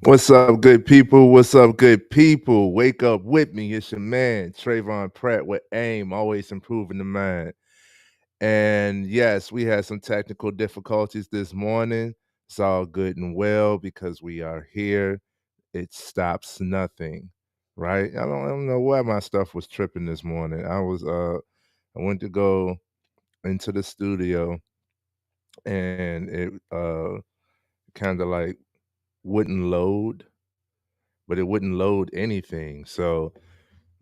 What's up, good people? What's up, good people? Wake up with me. It's your man, Trayvon Pratt with AIM, always improving the mind. And yes, we had some technical difficulties this morning. It's all good and well because we are here. It stops nothing, right? I don't know why my stuff was tripping this morning. I went to go into the studio and it kind of like wouldn't load, but it wouldn't load anything. So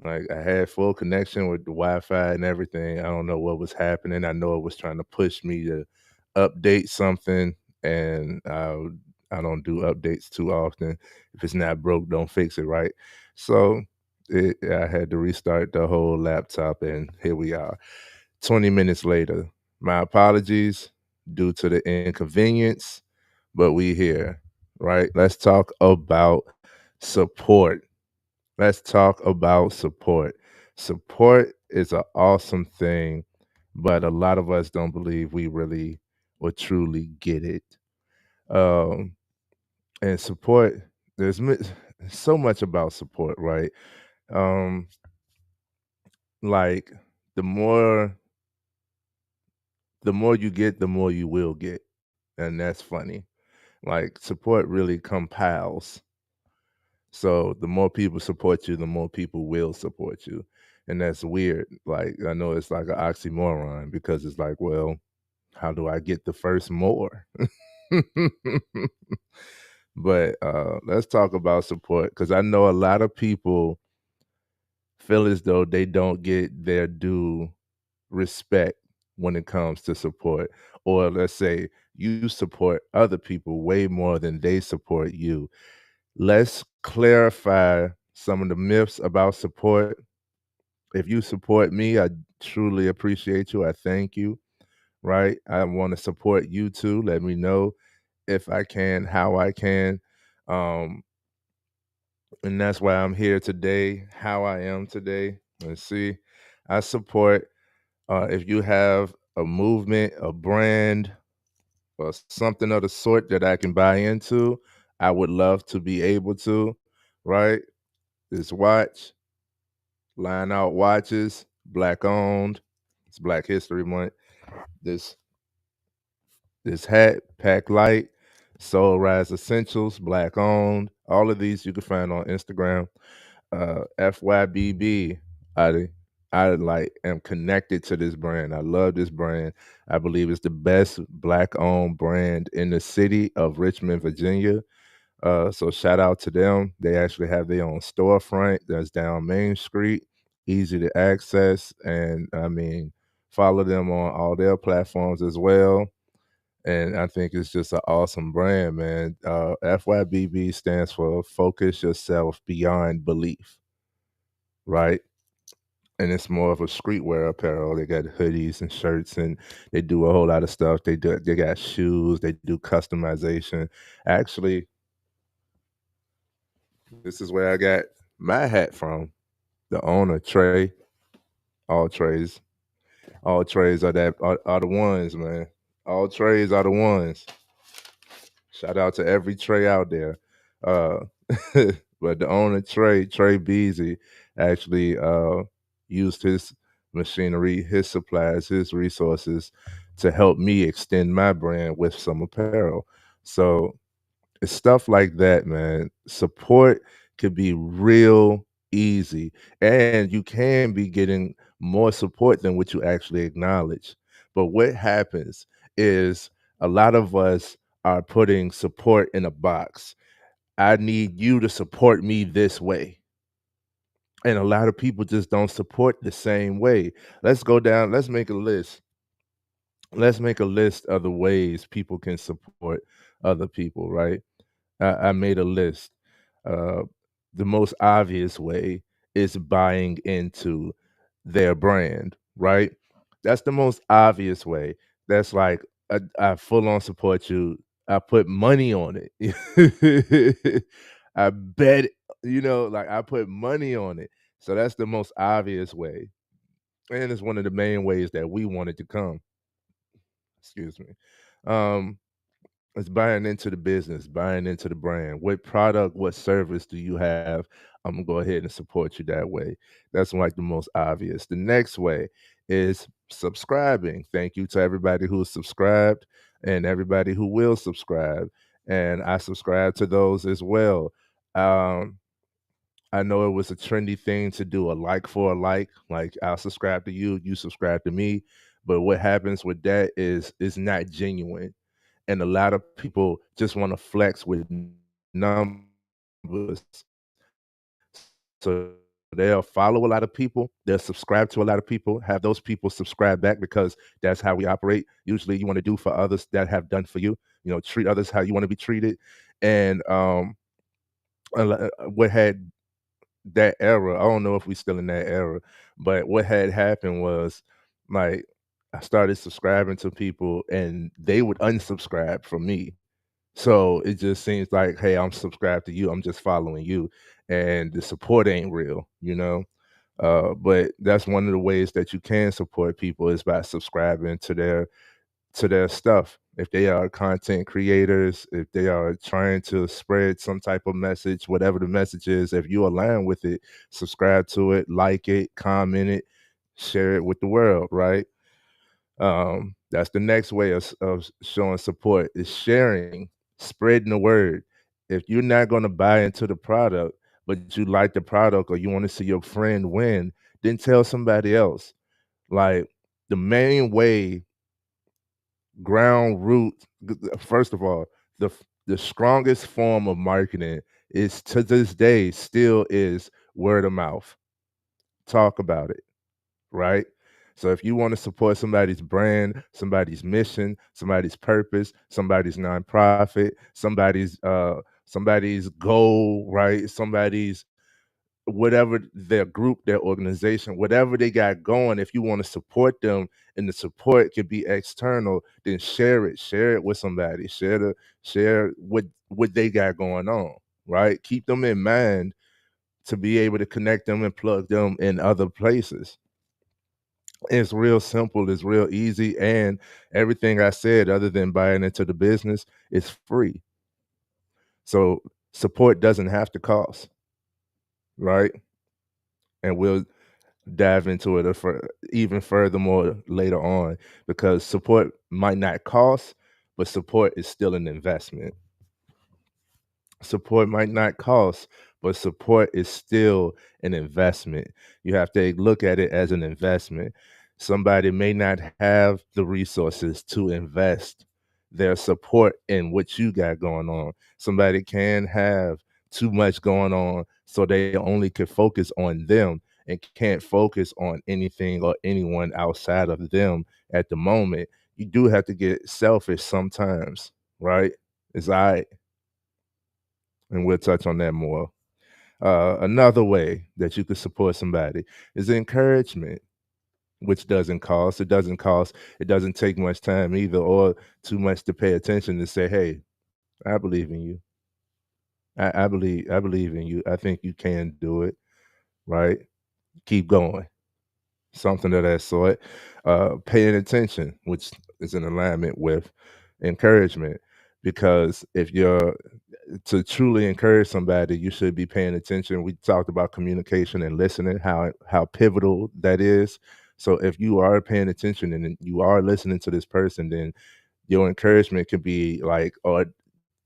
like I had full connection with the Wi-Fi and everything. I don't know what was happening. I know it was trying to push me to update something, and I don't do updates too often. If it's not broke, don't fix it, right? So I had to restart the whole laptop, and here we are. 20 minutes later. My apologies due to the inconvenience, but we here, right? Let's talk about support. Let's talk about support. Support is an awesome thing, but a lot of us don't believe we really or truly get it. Um, and support, so much about support, right? Um, like the more the more you get, the more you will get, and that's funny. Like support really compiles. So the more people support you, the more people will support you. And that's weird. Like I know it's like an oxymoron because it's like, well, how do I get the first more? But let's talk about support because I know a lot of people feel as though they don't get their due respect when it comes to support. Or let's say you support other people way more than they support you. Let's clarify some of the myths about support. If you support me, I truly appreciate you. I thank you, right? I want to support you too. Let me know if I can, how I can. Um, and that's why I'm here today, how I am today. Let's see. I support if you have a movement, a brand, or something of the sort that I can buy into, I would love to be able to, right? This watch, Line Out Watches, black owned. It's Black History Month. This this hat, Pack Light, Soul Rise Essentials, black owned. All of these you can find on Instagram. FYBB. I I like am connected to this brand. I love this brand. I believe it's the best black owned brand in the city of Richmond, Virginia. So shout out to them. They actually have their own storefront that's down Main Street, easy to access, and I mean, follow them on all their platforms as well. And I think it's just an awesome brand, man. FYBB stands for Focus Yourself Beyond Belief, right? And it's more of a streetwear apparel. They got hoodies and shirts, and they do a whole lot of stuff. They got shoes. They do customization. Actually, this is where I got my hat from. The owner, Trey. All Treys. All Treys are the ones, man. All Treys are the ones. Shout out to every Trey out there. Uh but the owner, Trey Beasy, actually used his machinery, his supplies, his resources to help me extend my brand with some apparel. So it's stuff like that, man. Support could be real easy, and you can be getting more support than what you actually acknowledge. But what happens is a lot of us are putting support in a box. I need you to support me this way. And a lot of people just don't support the same way. Let's go down, let's make a list. Let's make a list of the ways people can support other people, right? I made a list. Uh, the most obvious way is buying into their brand, right? That's the most obvious way. That's like I full on support you. I put money on it. I bet, like I put money on it. So that's the most obvious way. and it's one of the main ways that we wanted to come. Excuse me. Um, it's buying into the business, buying into the brand. What product, what service do you have? I'm gonna go ahead and support you that way. That's like the most obvious. The next way is subscribing. Thank you to everybody who's subscribed and everybody who will subscribe. And I subscribe to those as well. Um, I know it was a trendy thing to do a like for a like I'll subscribe to you, you subscribe to me. But what happens with that is not genuine, and a lot of people just want to flex with numbers. So they'll follow a lot of people, they'll subscribe to a lot of people, have those people subscribe back because that's how we operate. Usually you want to do for others that have done for you, treat others how you want to be treated. And what had that era, I don't know if we still in that era, but what had happened was like I started subscribing to people and they would unsubscribe from me. So it just seems like, hey, I'm subscribed to you. I'm just following you, and the support ain't real. But that's one of the ways that you can support people is by subscribing to their stuff. If they are content creators, if they are trying to spread some type of message, whatever the message is, if you align with it, subscribe to it, like it, comment it, share it with the world, right? That's the next way of showing support is sharing, spreading the word. If you're not going to buy into the product, but you like the product or you want to see your friend win, then tell somebody else. Like the main way, ground root, first of all, the strongest form of marketing is to this day still is word of mouth. Talk about it, right? So if you want to support somebody's brand, somebody's mission, somebody's purpose, somebody's nonprofit, somebody's goal, right? Somebody's whatever their group, their organization, whatever they got going, if you want to support them and the support could be external, then share it with somebody, share what they got going on, right? Keep them in mind to be able to connect them and plug them in other places. It's real simple, it's real easy, and everything I said other than buying into the business is free. So support doesn't have to cost, right? And we'll dive into it even furthermore later on because support might not cost, but support is still an investment. Support might not cost, but support is still an investment. You have to look at it as an investment. Somebody may not have the resources to invest their support in what you got going on. Somebody can have too much going on, so they only can focus on them and can't focus on anything or anyone outside of them at the moment. You do have to get selfish sometimes, right? It's all right, and we'll touch on that more. Another way that you could support somebody is encouragement, which doesn't cost. It doesn't cost. It doesn't take much time either, or too much to pay attention to say, "Hey, I believe in you. I believe in you. I think you can do it. Right? Keep going." Something of that sort. Paying attention, which is in alignment with encouragement, because if you're to truly encourage somebody, you should be paying attention. We talked about communication and listening, how pivotal that is. So if you are paying attention and you are listening to this person, then your encouragement could be like, or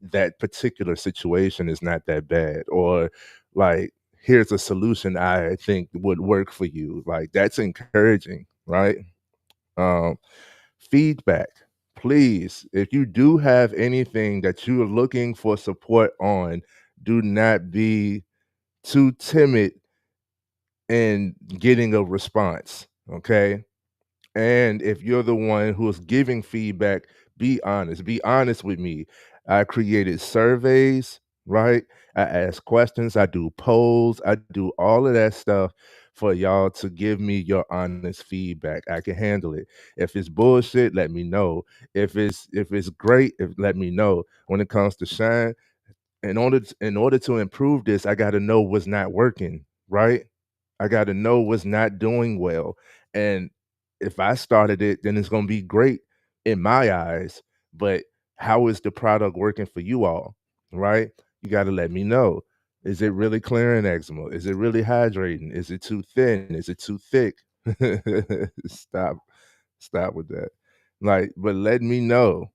that particular situation is not that bad, or like, here's a solution I think would work for you. Like that's encouraging, right? Um, Feedback. Please, if you do have anything that you are looking for support on, do not be too timid in getting a response. Okay. And if you're the one who is giving feedback, be honest. Be honest with me. I created surveys, right? I ask questions, I do polls, I do all of that stuff for y'all to give me your honest feedback. I can handle it. If it's bullshit, let me know. If it's great, let me know. When it comes to Shine, in order to improve this, I got to know what's not working, right? I got to know what's not doing well, And if I started it, then it's gonna be great in my eyes. But how is the product working for you all? Right? You got to let me know. Is it really clearing eczema? Is it really hydrating? Is it too thin? Is it too thick? Stop, stop with that. Like, but let me know,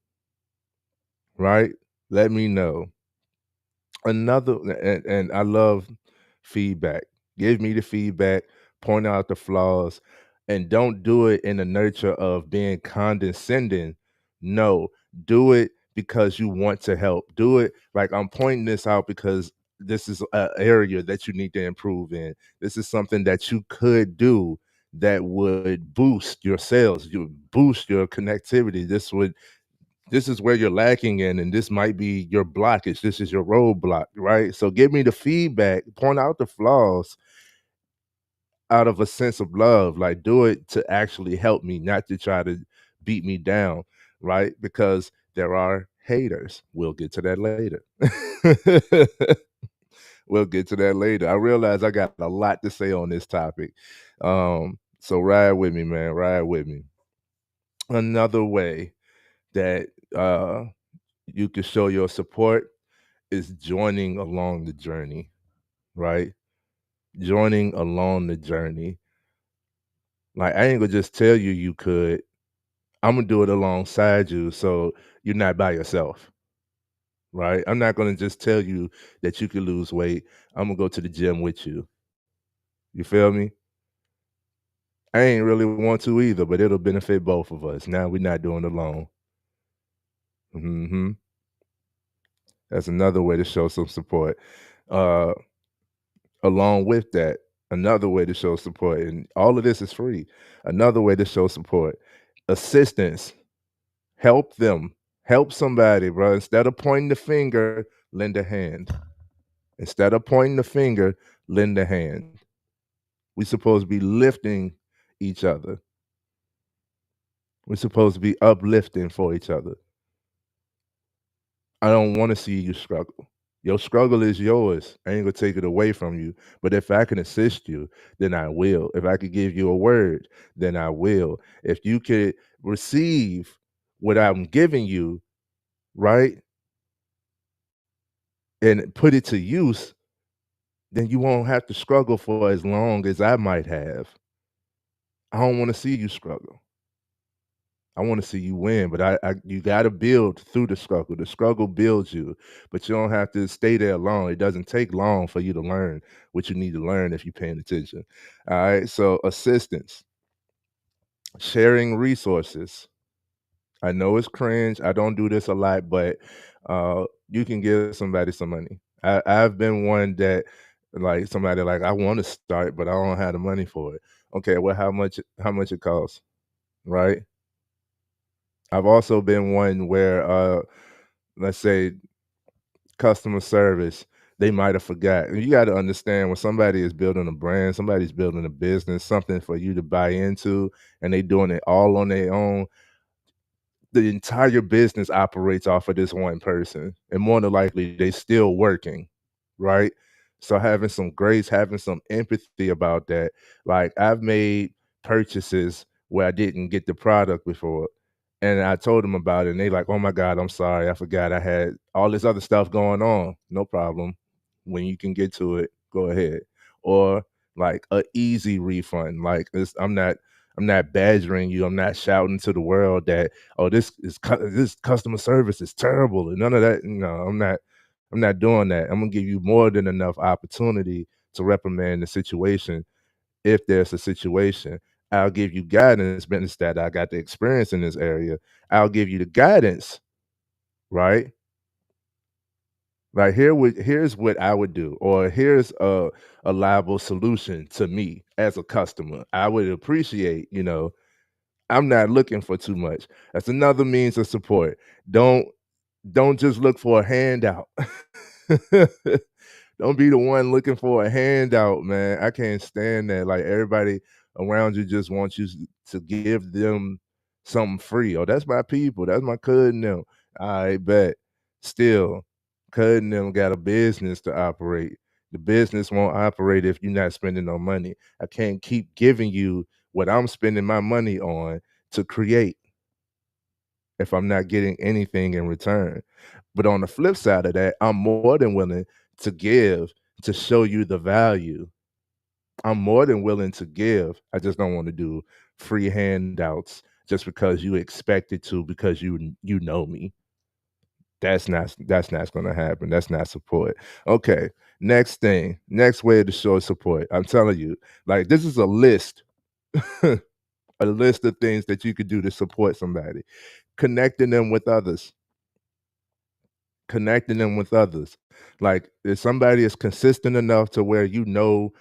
right? Let me know. Another, and I love feedback. Give me the feedback, point out the flaws, and don't do it in the nurture of being condescending. No, do it because you want to help. Do it like I'm pointing this out because this is an area that you need to improve in. This is something that you could do that would boost your sales, you would boost your connectivity. This is where you're lacking in, and this might be your blockage. This is your roadblock, right? So give me the feedback, point out the flaws out of a sense of love. Like, do it to actually help me, not to try to beat me down, right? Because there are haters. We'll get to that later. We'll get to that later. I realize I got a lot to say on this topic. So ride with me, man. Ride with me. Another way that you can show your support is joining along the journey, right? Joining along the journey. Like, I ain't gonna just tell you you could. I'm gonna do it alongside you so you're not by yourself, right? I'm not gonna just tell you that you can lose weight. I'm gonna go to the gym with you. You feel me? I ain't really want to either, but it'll benefit both of us. Now we're not doing it alone. Hmm. That's another way to show some support. Uh, Along with that, another way to show support, and all of this is free. Another way to show support, assistance. Help them. Help somebody, bro. Instead of pointing the finger, lend a hand. Instead of pointing the finger, lend a hand. We supposed to be lifting each other. We're supposed to be uplifting for each other. I don't want to see you struggle. Your struggle is yours. I ain't gonna take it away from you. But if I can assist you, then I will. If I could give you a word, then I will. If you could receive what I'm giving you, right, and put it to use, then you won't have to struggle for as long as I might have. I don't want to see you struggle. I want to see you win, but I you got to build through the struggle. The struggle builds you, but you don't have to stay there long. It doesn't take long for you to learn what you need to learn if you're paying attention. All right. So assistance, sharing resources. I know it's cringe. I don't do this a lot, but you can give somebody some money. I've been one that like somebody like I want to start, but I don't have the money for it. Okay, well, how much it costs, right? I've also been one where let's say customer service, they might have forgot. And you got to understand when somebody is building a brand, somebody's building a business, something for you to buy into, and they doing it all on their own. The entire business operates off of this one person, and more than likely they still working, right? So having some grace, having some empathy about that. Like, I've made purchases where I didn't get the product before, and I told them about it, and they like, "Oh my God, I'm sorry, I forgot I had all this other stuff going on." No problem. When you can get to it, go ahead. Or like a easy refund. Like, I'm not badgering you. I'm not shouting to the world that, oh, this customer service is terrible and none of that. No, I'm not doing that. I'm gonna give you more than enough opportunity to reprimand the situation if there's a situation. I'll give you guidance, but instead I got the experience in this area. I'll give you the guidance, right? Like, here's what I would do, or here's a liable solution to me as a customer. I would appreciate, I'm not looking for too much. That's another means of support. Don't don't just look for a handout. Don't be the one looking for a handout, man. I can't stand that. Like, everybody around you just wants you to give them something free. Oh, that's my people. That's my cousin them. I bet. Still, cousin them got a business to operate. The business won't operate if you're not spending no money. I can't keep giving you what I'm spending my money on to create if I'm not getting anything in return. But on the flip side of that, I'm more than willing to give to show you the value. I'm more than willing to give. I just don't want to do free handouts just because you expect it to because you know me. That's not gonna happen. That's not support. Okay, next thing, next way to show support. I'm telling you, like this is a list, a list of things that you could do to support somebody. Connecting them with others. Connecting them with others. Like if somebody is consistent enough to where you know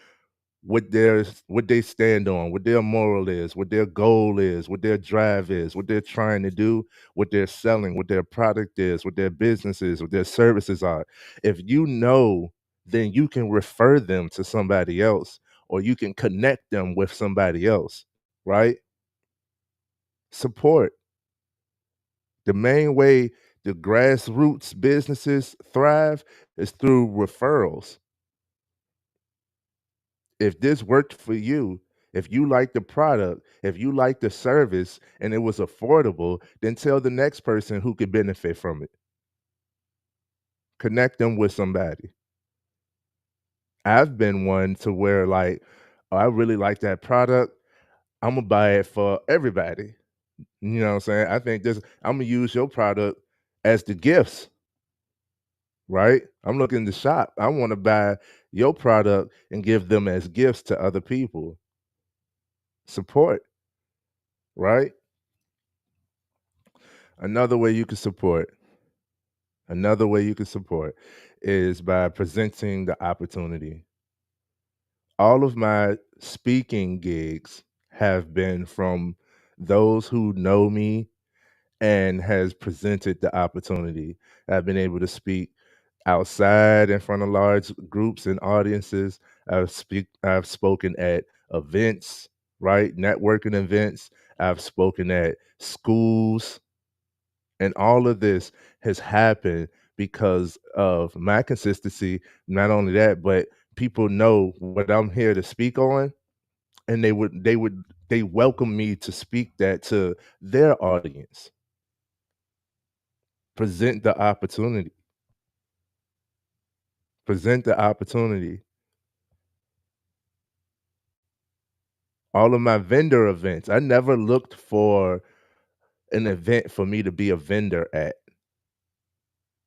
what they stand on, what their moral is, what their goal is, what their drive is, what they're trying to do, what they're selling, what their product is, what their business is, what their services are. If you know, then you can refer them to somebody else or you can connect them with somebody else, right? Support. The main way the grassroots businesses thrive is through referrals. If this worked for you, if you like the product, if you like the service and it was affordable, then tell the next person who could benefit from it. Connect them with somebody. I've been one to where like, "Oh, I really like that product. I'm gonna buy it for everybody." You know what I'm saying? I think this I'm gonna use your product as the gifts, right? I'm looking to shop. I want to buy your product and give them as gifts to other people. Support, right? Another way you can support Another way you can support is by presenting the opportunity. All of my speaking gigs have been from those who know me and has presented the opportunity. I've been able to speak outside in front of large groups and audiences. I've spoken at events, right? Networking events. I've spoken at schools, and all of this has happened because of my consistency. Not only that, but people know what I'm here to speak on, and they welcome me to speak that to their audience. Present the opportunity. Present the opportunity. All of my vendor events, I never looked for an event for me to be a vendor at.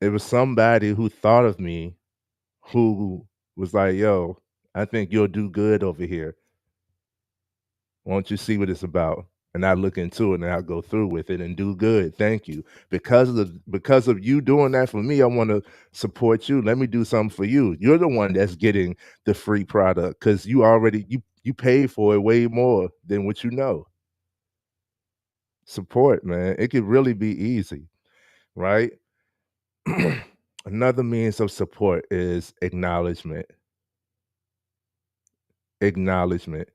It was somebody who thought of me who was like, "Yo, I think you'll do good over here. Why don't you see what it's about?" And I look into it and I'll go through with it and do good. Thank you. Because of you doing that for me, I want to support you. Let me do something for you. You're the one that's getting the free product because you paid for it way more than what you know. Support, man. It could really be easy, right? Another means of support is acknowledgement. Acknowledgement.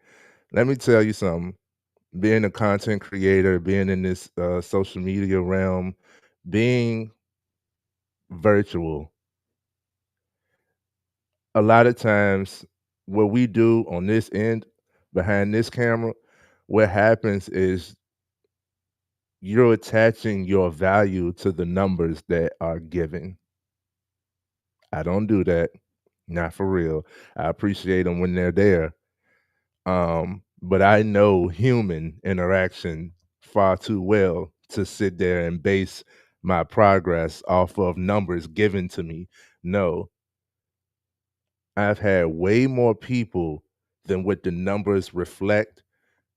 Let me tell you something. Being a content creator, being in this social media realm, being virtual, a lot of times what we do on this end behind this camera, what happens is you're attaching your value to the numbers that are given. I don't do that, not for real. I appreciate them when they're there. But I know human interaction far too well to sit there and base my progress off of numbers given to me. No, I've had way more people than what the numbers reflect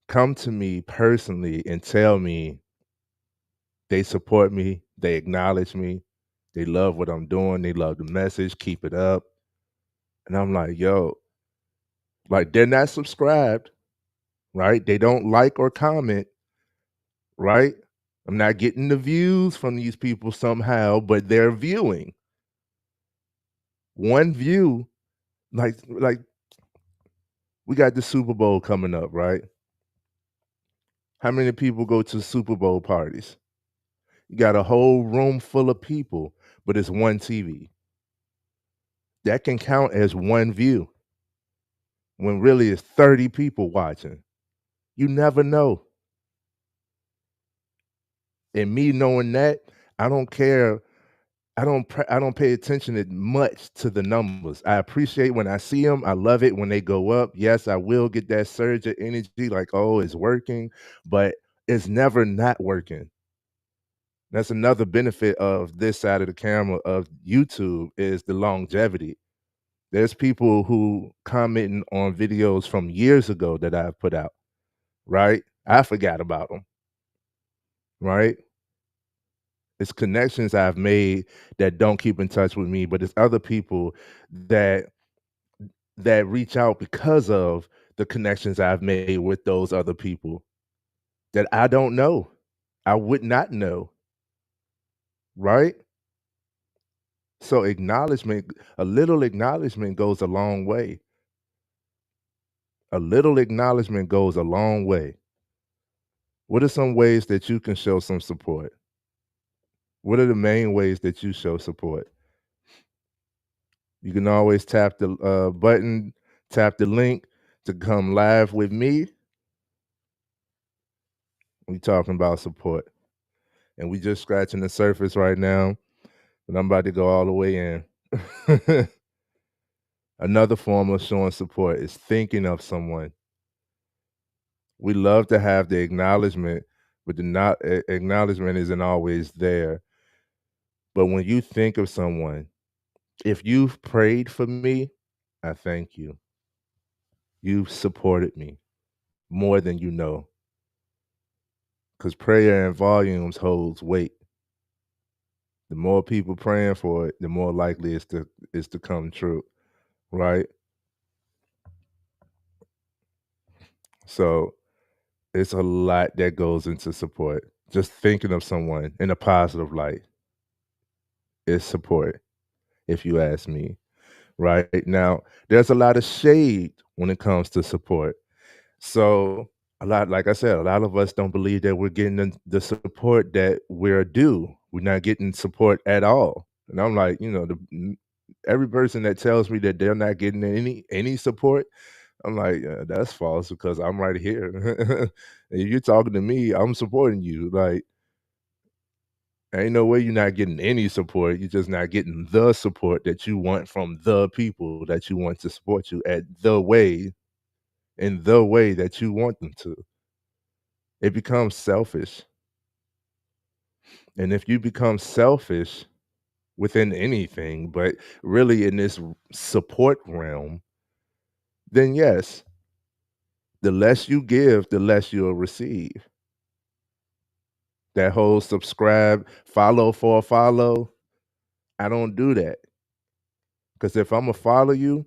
come to me personally and tell me they support me, they acknowledge me, they love what I'm doing, they love the message, keep it up. And I'm like, yo, like they're not subscribed, right? They don't like or comment, right? I'm not getting the views from these people somehow, but they're viewing. One view, like we got the Super Bowl coming up, right? How many people go to Super Bowl parties? You got a whole room full of people, but it's one TV. That can count as one view when really it's 30 people watching. You never know. And me knowing that, I don't care. I don't pay attention it much to the numbers. I appreciate when I see them. I love it when they go up. Yes, I will get that surge of energy like, "Oh, it's working," but it's never not working. That's another benefit of this side of the camera of YouTube is the longevity. There's people who commenting on videos from years ago that I've put out, right? I forgot about them, right? It's connections I've made that don't keep in touch with me, but it's other people that reach out because of the connections I've made with those other people that I don't know. I would not know, right? So acknowledgement, a little acknowledgement goes a long way. A little acknowledgement goes a long way. What are some ways that you can show some support? What are the main ways that you show support? You can always tap the button, tap the link to come live with me. We talking about support, and we just scratching the surface right now. And I'm about to go all the way in. Another form of showing support is thinking of someone. We love to have the acknowledgement, but the not acknowledgement isn't always there. But when you think of someone, if you've prayed for me, I thank you. You've supported me more than you know, because prayer in volumes holds weight. The more people praying for it, the more likely it's to come true, right? So it's a lot that goes into support. Just thinking of someone in a positive light is support, if you ask me. Right now, there's a lot of shade when it comes to support. So a lot, like I said, a lot of us don't believe that we're getting the support that we're due. We're not getting support at all. And I'm like, every person that tells me that they're not getting any support, I'm like, that's false because I'm right here. If you're talking to me, I'm supporting you. Like, ain't no way you're not getting any support. You're just not getting the support that you want from the people that you want to support you at the way in the way that you want them to. It becomes selfish. And if you become selfish within anything, but really in this support realm, then yes, the less you give, the less you'll receive. That whole subscribe, follow for a follow, I don't do that. Because if I'm gonna follow you,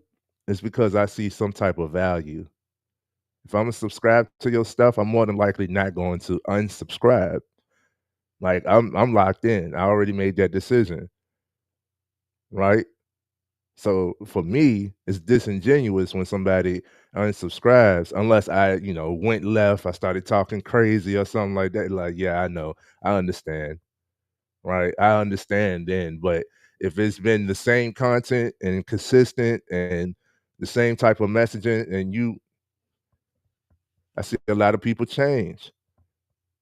it's because I see some type of value. If I'm gonna subscribe to your stuff, I'm more than likely not going to unsubscribe. Like I'm locked in. I already made that decision, right? So for me, it's disingenuous when somebody unsubscribes, unless I, went left, I started talking crazy or something like that. Like, yeah, I know, I understand, right? I understand then, but if it's been the same content and consistent and the same type of messaging, and I see a lot of people change.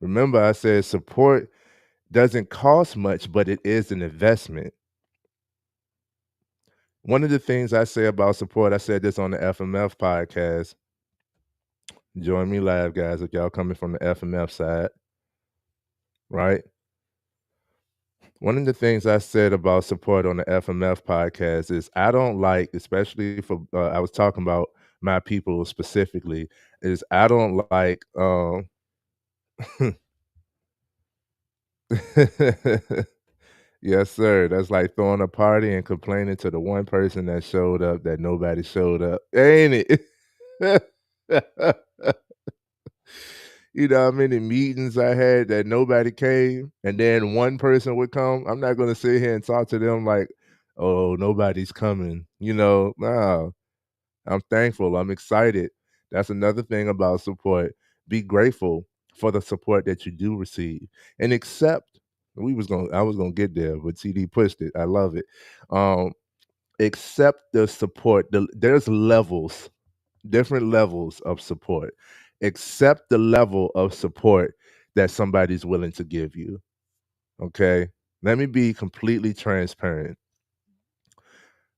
Remember, I said support doesn't cost much, but it is an investment. One of the things I say about support, I said this on the FMF podcast. Join me live, guys, if y'all coming from the FMF side, right? One of the things I said about support on the FMF podcast is I don't like, especially for I was talking about my people specifically, is I don't like yes, sir. That's like throwing a party and complaining to the one person that showed up that nobody showed up, ain't it? You know how many meetings I had that nobody came, and then one person would come? I'm not gonna sit here and talk to them like, "Oh, nobody's coming," No, I'm thankful, I'm excited. That's another thing about support. Be grateful for the support that you do receive, and accept I was gonna get there, but TD pushed it. I love it. Um, accept the support. There's levels, different levels of support. accept the level of support that somebody's willing to give you. Okay. Let me be completely transparent.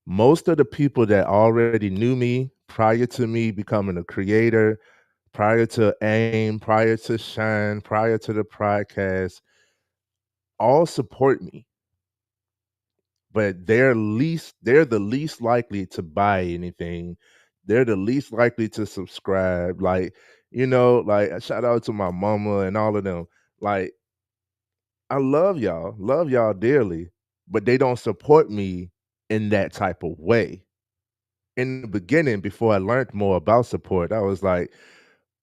Most of the people that already knew me prior to me becoming a creator, prior to AIM, prior to Shine, prior to the podcast, all support me, but they're the least likely to buy anything. They're the least likely to subscribe. Like, like a shout out to my mama and all of them. Like, I love y'all dearly, but they don't support me in that type of way. In the beginning, before I learned more about support, I was like,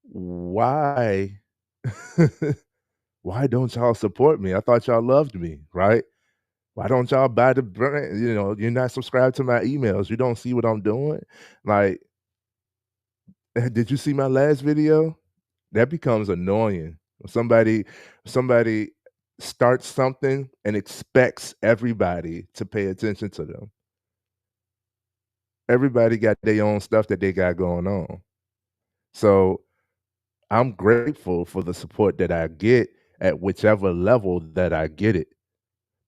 why? Why don't y'all support me? I thought y'all loved me, right? Why don't y'all buy the brand? You're not subscribed to my emails. You don't see what I'm doing. Like, did you see my last video? That becomes annoying. Somebody starts something and expects everybody to pay attention to them. Everybody got their own stuff that they got going on. So I'm grateful for the support that I get at whichever level that I get it.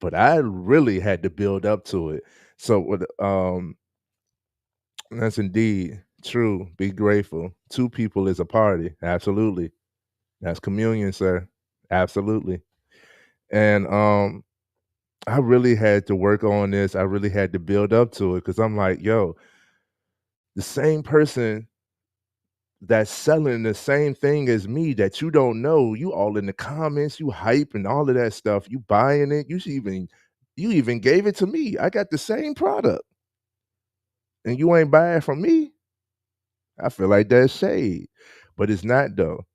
But I really had to build up to it. So that's indeed true. Be grateful. Two people is a party. Absolutely. That's communion, sir. Absolutely. And I really had to work on this. I really had to build up to it because I'm like, yo, the same person that's selling the same thing as me that you don't know, you all in the comments, you hype and all of that stuff, you buying it, you even gave it to me. I got the same product and you ain't buying from me. I feel like that's shade. But it's not though.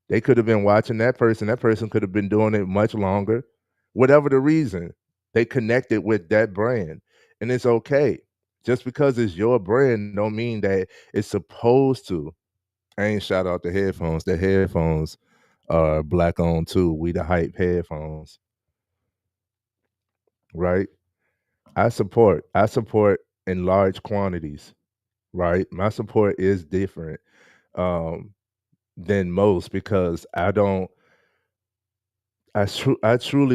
They could have been watching that person. That person could have been doing it much longer. Whatever the reason, they connected with that brand. And it's okay. Just because it's your brand don't mean that it's supposed to. I ain't shout out the headphones. The headphones are black on too. We the hype headphones, right? I support in large quantities, right? My support is different um than most because I truly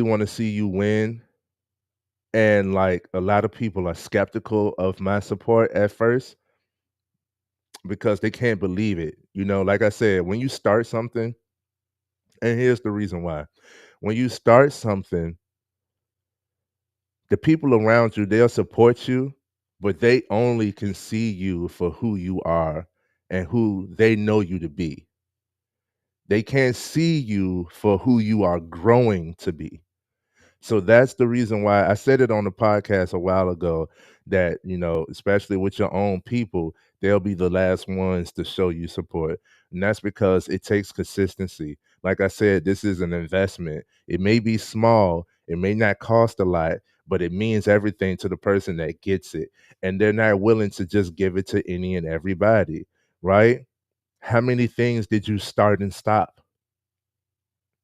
want to see you win. And like a lot of people are skeptical of my support at first because they can't believe it. Like I said, when you start something, and here's the reason why. When you start something, the people around you, they'll support you, but they only can see you for who you are and who they know you to be. They can't see you for who you are growing to be. So that's the reason why I said it on the podcast a while ago that, especially with your own people, they'll be the last ones to show you support. And that's because it takes consistency. Like I said, this is an investment. It may be small, it may not cost a lot, but it means everything to the person that gets it. And they're not willing to just give it to any and everybody, right? How many things did you start and stop?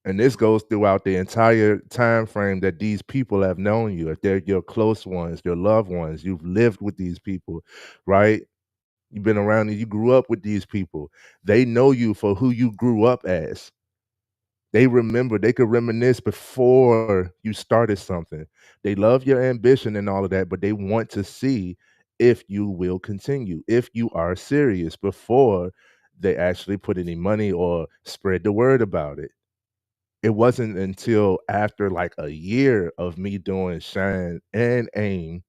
And this goes throughout the entire time frame that these people have known you. If they're your close ones, your loved ones, you've lived with these people, right? You've been around and you grew up with these people. They know you for who you grew up as. They remember, they could reminisce before you started something. They love your ambition and all of that, but they want to see if you will continue, if you are serious before they actually put any money or spread the word about it. It wasn't until after like a year of me doing Shine and AIM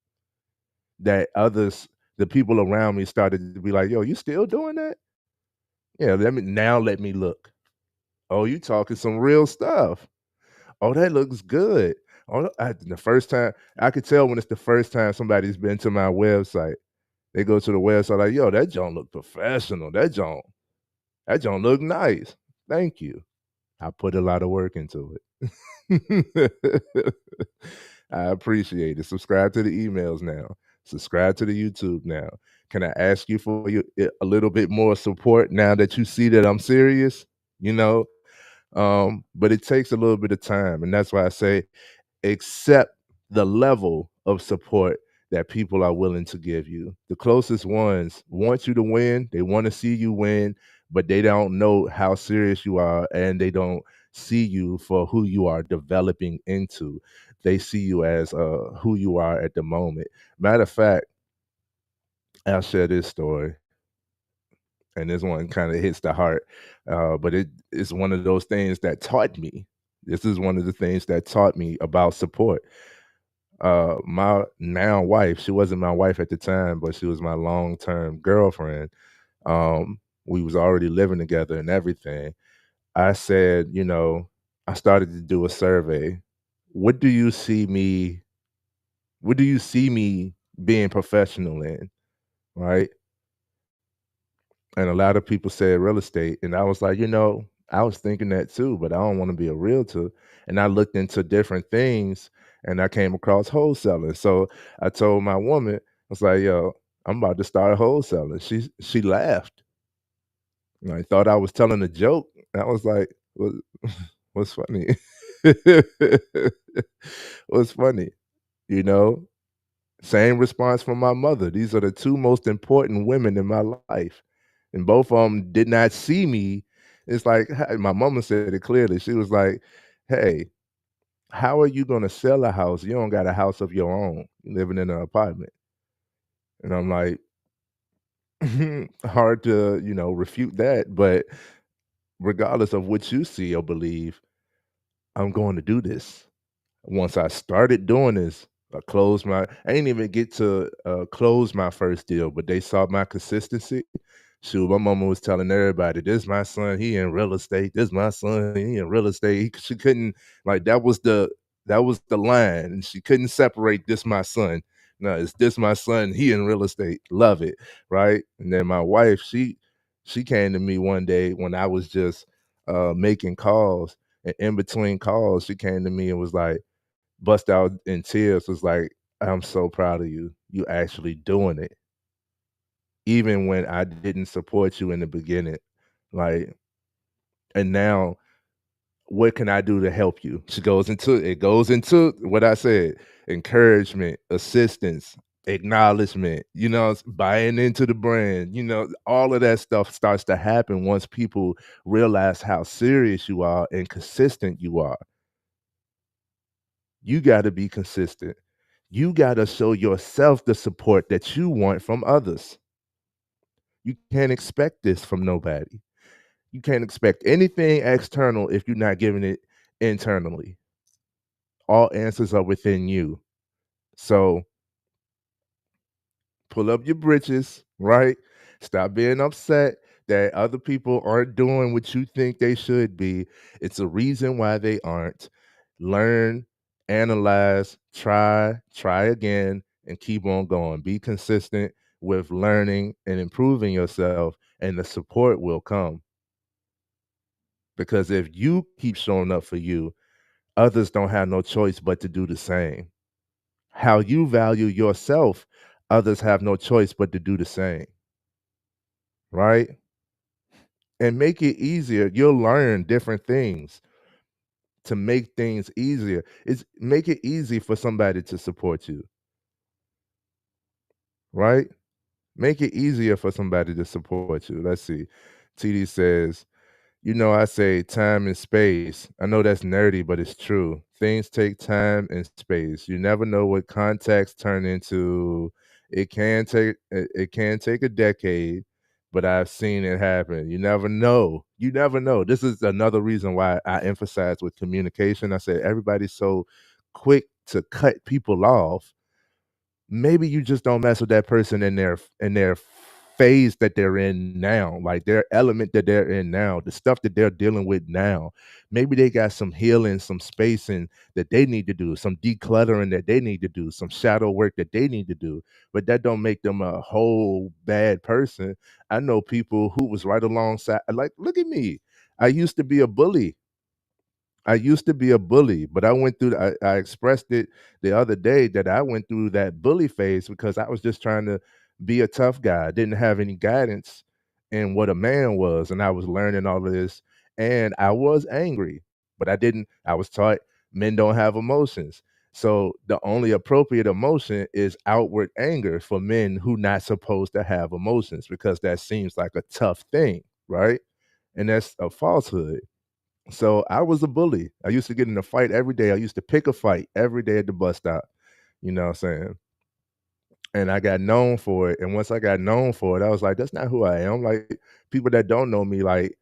that the people around me started to be like, "Yo, you still doing that? Yeah, let me look. Oh, you talking some real stuff. Oh, that looks good. Oh, the first time I could tell when it's the first time somebody's been to my website. They go to the website like, "Yo, that joint look professional. That joint look nice. Thank you. I put a lot of work into it." I appreciate it. Subscribe to the emails now. Subscribe to the YouTube now. Can I ask you for a little bit more support now that you see that I'm serious? You know, but it takes a little bit of time, and that's why I say accept the level of support that people are willing to give you. The closest ones want you to win. They want to see you win, but they don't know how serious you are, and they don't see you for who you are developing into. They see you as who you are at the moment. Matter of fact, I'll share this story, and this one kind of hits the heart, but it is one of those things that taught me. This is one of the things that taught me about support. My now wife, she wasn't my wife at the time, but she was my long term girlfriend. We was already living together and everything. I said, I started to do a survey. What do you see me? What do you see me being professional in? Right. And a lot of people said real estate. And I was like, I was thinking that too, but I don't want to be a realtor. And I looked into different things and I came across wholesaling. So I told my woman, I was like, yo, I'm about to start wholesaling. She laughed. And I thought I was telling a joke. And I was like, what's funny? What's funny? You know? Same response from my mother. These are the 2 most important women in my life, and both of them did not see me. It's like, my mama said it clearly. She was like, "Hey, how are you gonna sell a house? You don't got a house of your own. You living in an apartment." And I'm like, hard to, refute that, but regardless of what you see or believe, I'm going to do this. Once I started doing this, I didn't even get to close my first deal, but they saw my consistency. Shoot, my mama was telling everybody, "This my son, he in real estate. This my son, he in real estate." She couldn't, like, that was the line, and she couldn't separate this my son. No, it's this my son, he in real estate. Love it, right? And then my wife, she came to me one day when I was just making calls, and in between calls, she came to me and was like, bust out in tears, was like, "I'm so proud of you. You actually doing it. Even when I didn't support you in the beginning. Like, and now what can I do to help you?" It goes into what I said, encouragement, assistance, acknowledgement, buying into the brand, all of that stuff starts to happen once people realize how serious you are and consistent you are. You got to be consistent. You got to show yourself the support that you want from others. You can't expect this from nobody. You can't expect anything external if you're not giving it internally. All answers are within you. So pull up your britches, right? Stop being upset that other people aren't doing what you think they should be. It's a reason why they aren't. Learn, analyze, try again, and keep on going. Be consistent with learning and improving yourself, and the support will come. Because if you keep showing up for you, others don't have no choice but to do the same. How you value yourself, others have no choice but to do the same, right? And make it easier. You'll learn different things to make things easier. It's make it easy for somebody to support you, right? Make it easier for somebody to support you. Let's see. TD says, I say time and space. I know that's nerdy, but it's true. Things take time and space. You never know what contacts turn into. It can take a decade, but I've seen it happen. You never know. You never know. This is another reason why I emphasize with communication. I said everybody's so quick to cut people off. Maybe you just don't mess with that person in their phase that they're in now, like their element that they're in now, the stuff that they're dealing with now. Maybe they got some healing, some spacing that they need to do, some decluttering that they need to do, some shadow work that they need to do. But that don't make them a whole bad person. I know people who was right alongside, like, look at me. I used to be a bully. I used to be a bully, but I went through I expressed it the other day that I went through that bully phase because I was just trying to be a tough guy. I didn't have any guidance in what a man was, and I was learning all of this, and I was angry, but I was taught men don't have emotions. So the only appropriate emotion is outward anger for men who not supposed to have emotions because that seems like a tough thing, right? and that's a falsehood. So I was a bully. I used to get in a fight every day. I used to pick a fight every day at the bus stop. You know what I'm saying? And I got known for it. And once I got known for it, I was like, that's not who I am. Like people that don't know me, like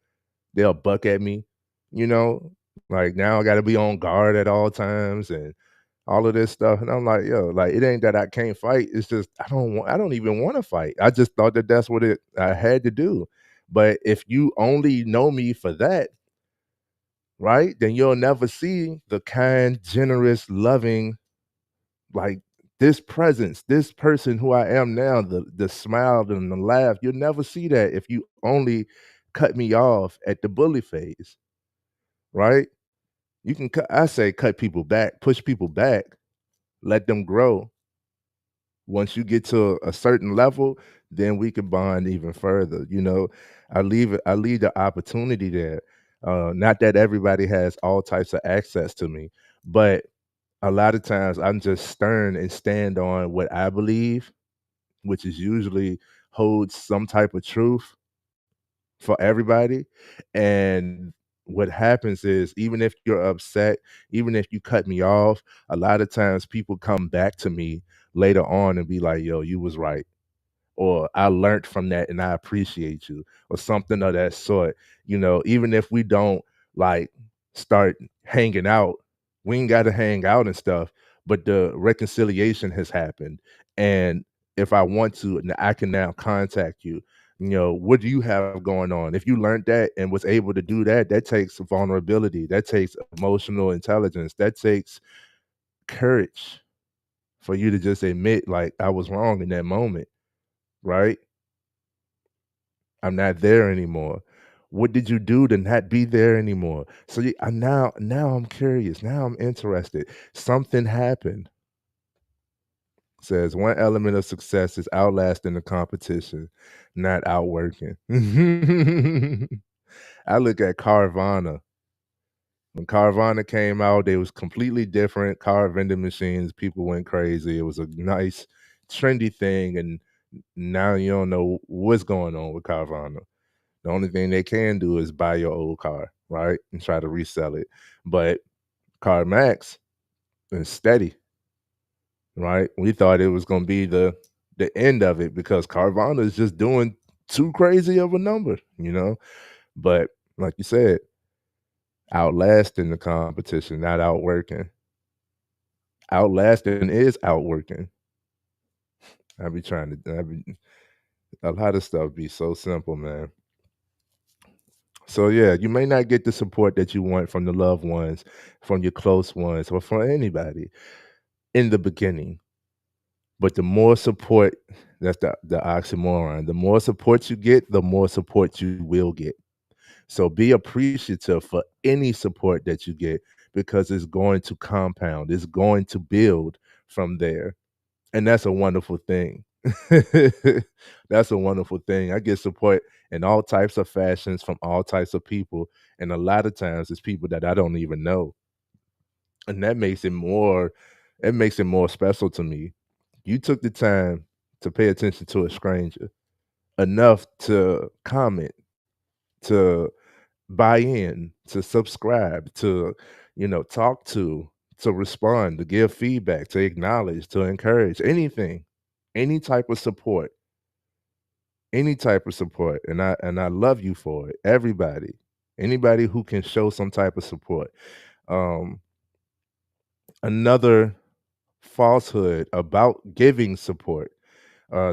they'll buck at me, you know? Like now I gotta be on guard at all times and all of this stuff. And I'm like, yo, like it ain't that I can't fight. It's just I don't even want to fight. I just thought that that's what I had to do. But if you only know me for that, right? Then you'll never see the kind, generous, loving, like this presence, this person who I am now, the smile and the laugh. You'll never see that if you only cut me off at the bully phase, right? You can cut, I say cut people back, push people back, let them grow. Once you get to a certain level, then we can bond even further. You know, I leave the opportunity there. Not that everybody has all types of access to me, but a lot of times I'm just stern and stand on what I believe, which is usually holds some type of truth for everybody. And what happens is, even if you're upset, even if you cut me off, a lot of times people come back to me later on and be like, yo, you was right, or I learned from that and I appreciate you, or something of that sort. You know, even if we don't like start hanging out, we ain't got to hang out and stuff, but the reconciliation has happened. And if I want to, I can now contact you. You know, what do you have going on? If you learned that and was able to do that, that takes vulnerability, that takes emotional intelligence, that takes courage for you to just admit, like, I was wrong in that moment, right? I'm not there anymore. What did you do to not be there anymore? So now I'm curious. Now I'm interested. Something happened. Says one element of success is outlasting the competition, not outworking. I look at Carvana. When Carvana came out, they was completely different. Car vending machines, people went crazy. It was a nice, trendy thing, and now you don't know what's going on with Carvana. The only thing they can do is buy your old car, right, and try to resell it. But CarMax is steady, right? We thought it was gonna be the end of it because Carvana is just doing too crazy of a number, you know? But like you said, outlasting the competition, not outworking. Outlasting is outworking. I be a lot of stuff be so simple, man. So yeah, you may not get the support that you want from the loved ones, from your close ones, or from anybody in the beginning. But the more support, that's the oxymoron. The more support you get, the more support you will get. So be appreciative for any support that you get because it's going to compound. It's going to build from there. And that's a wonderful thing. That's a wonderful thing. I get support in all types of fashions from all types of people. And a lot of times it's people that I don't even know. And that makes it more special to me. You took the time to pay attention to a stranger enough to comment, to buy in, to subscribe, to, talk to respond, to give feedback, to acknowledge, to encourage, anything, any type of support, any type of support. And I love you for it. Everybody, anybody who can show some type of support. Um, Another falsehood about giving support,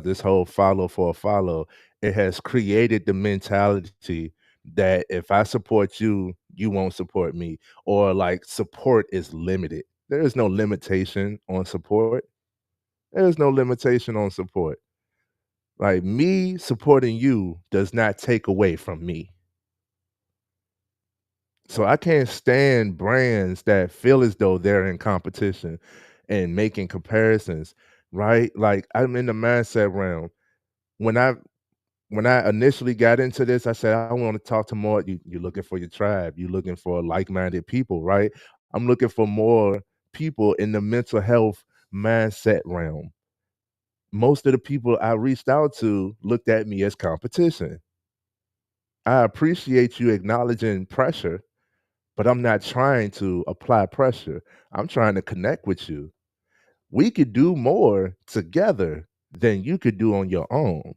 this whole follow for a follow, it has created the mentality that if I support you, you won't support me, or like support is limited. There is no limitation on support. There is no limitation on support. Like me supporting you does not take away from me. So I can't stand brands that feel as though they're in competition and making comparisons, right? Like I'm in the mindset realm. When I when I initially got into this, I said, I want to talk to more. You're looking for your tribe, you're looking for like-minded people, right? I'm looking for more people in the mental health mindset realm. Most of the people I reached out to looked at me as competition. I appreciate you acknowledging pressure, but I'm not trying to apply pressure. I'm trying to connect with you. We could do more together than you could do on your own.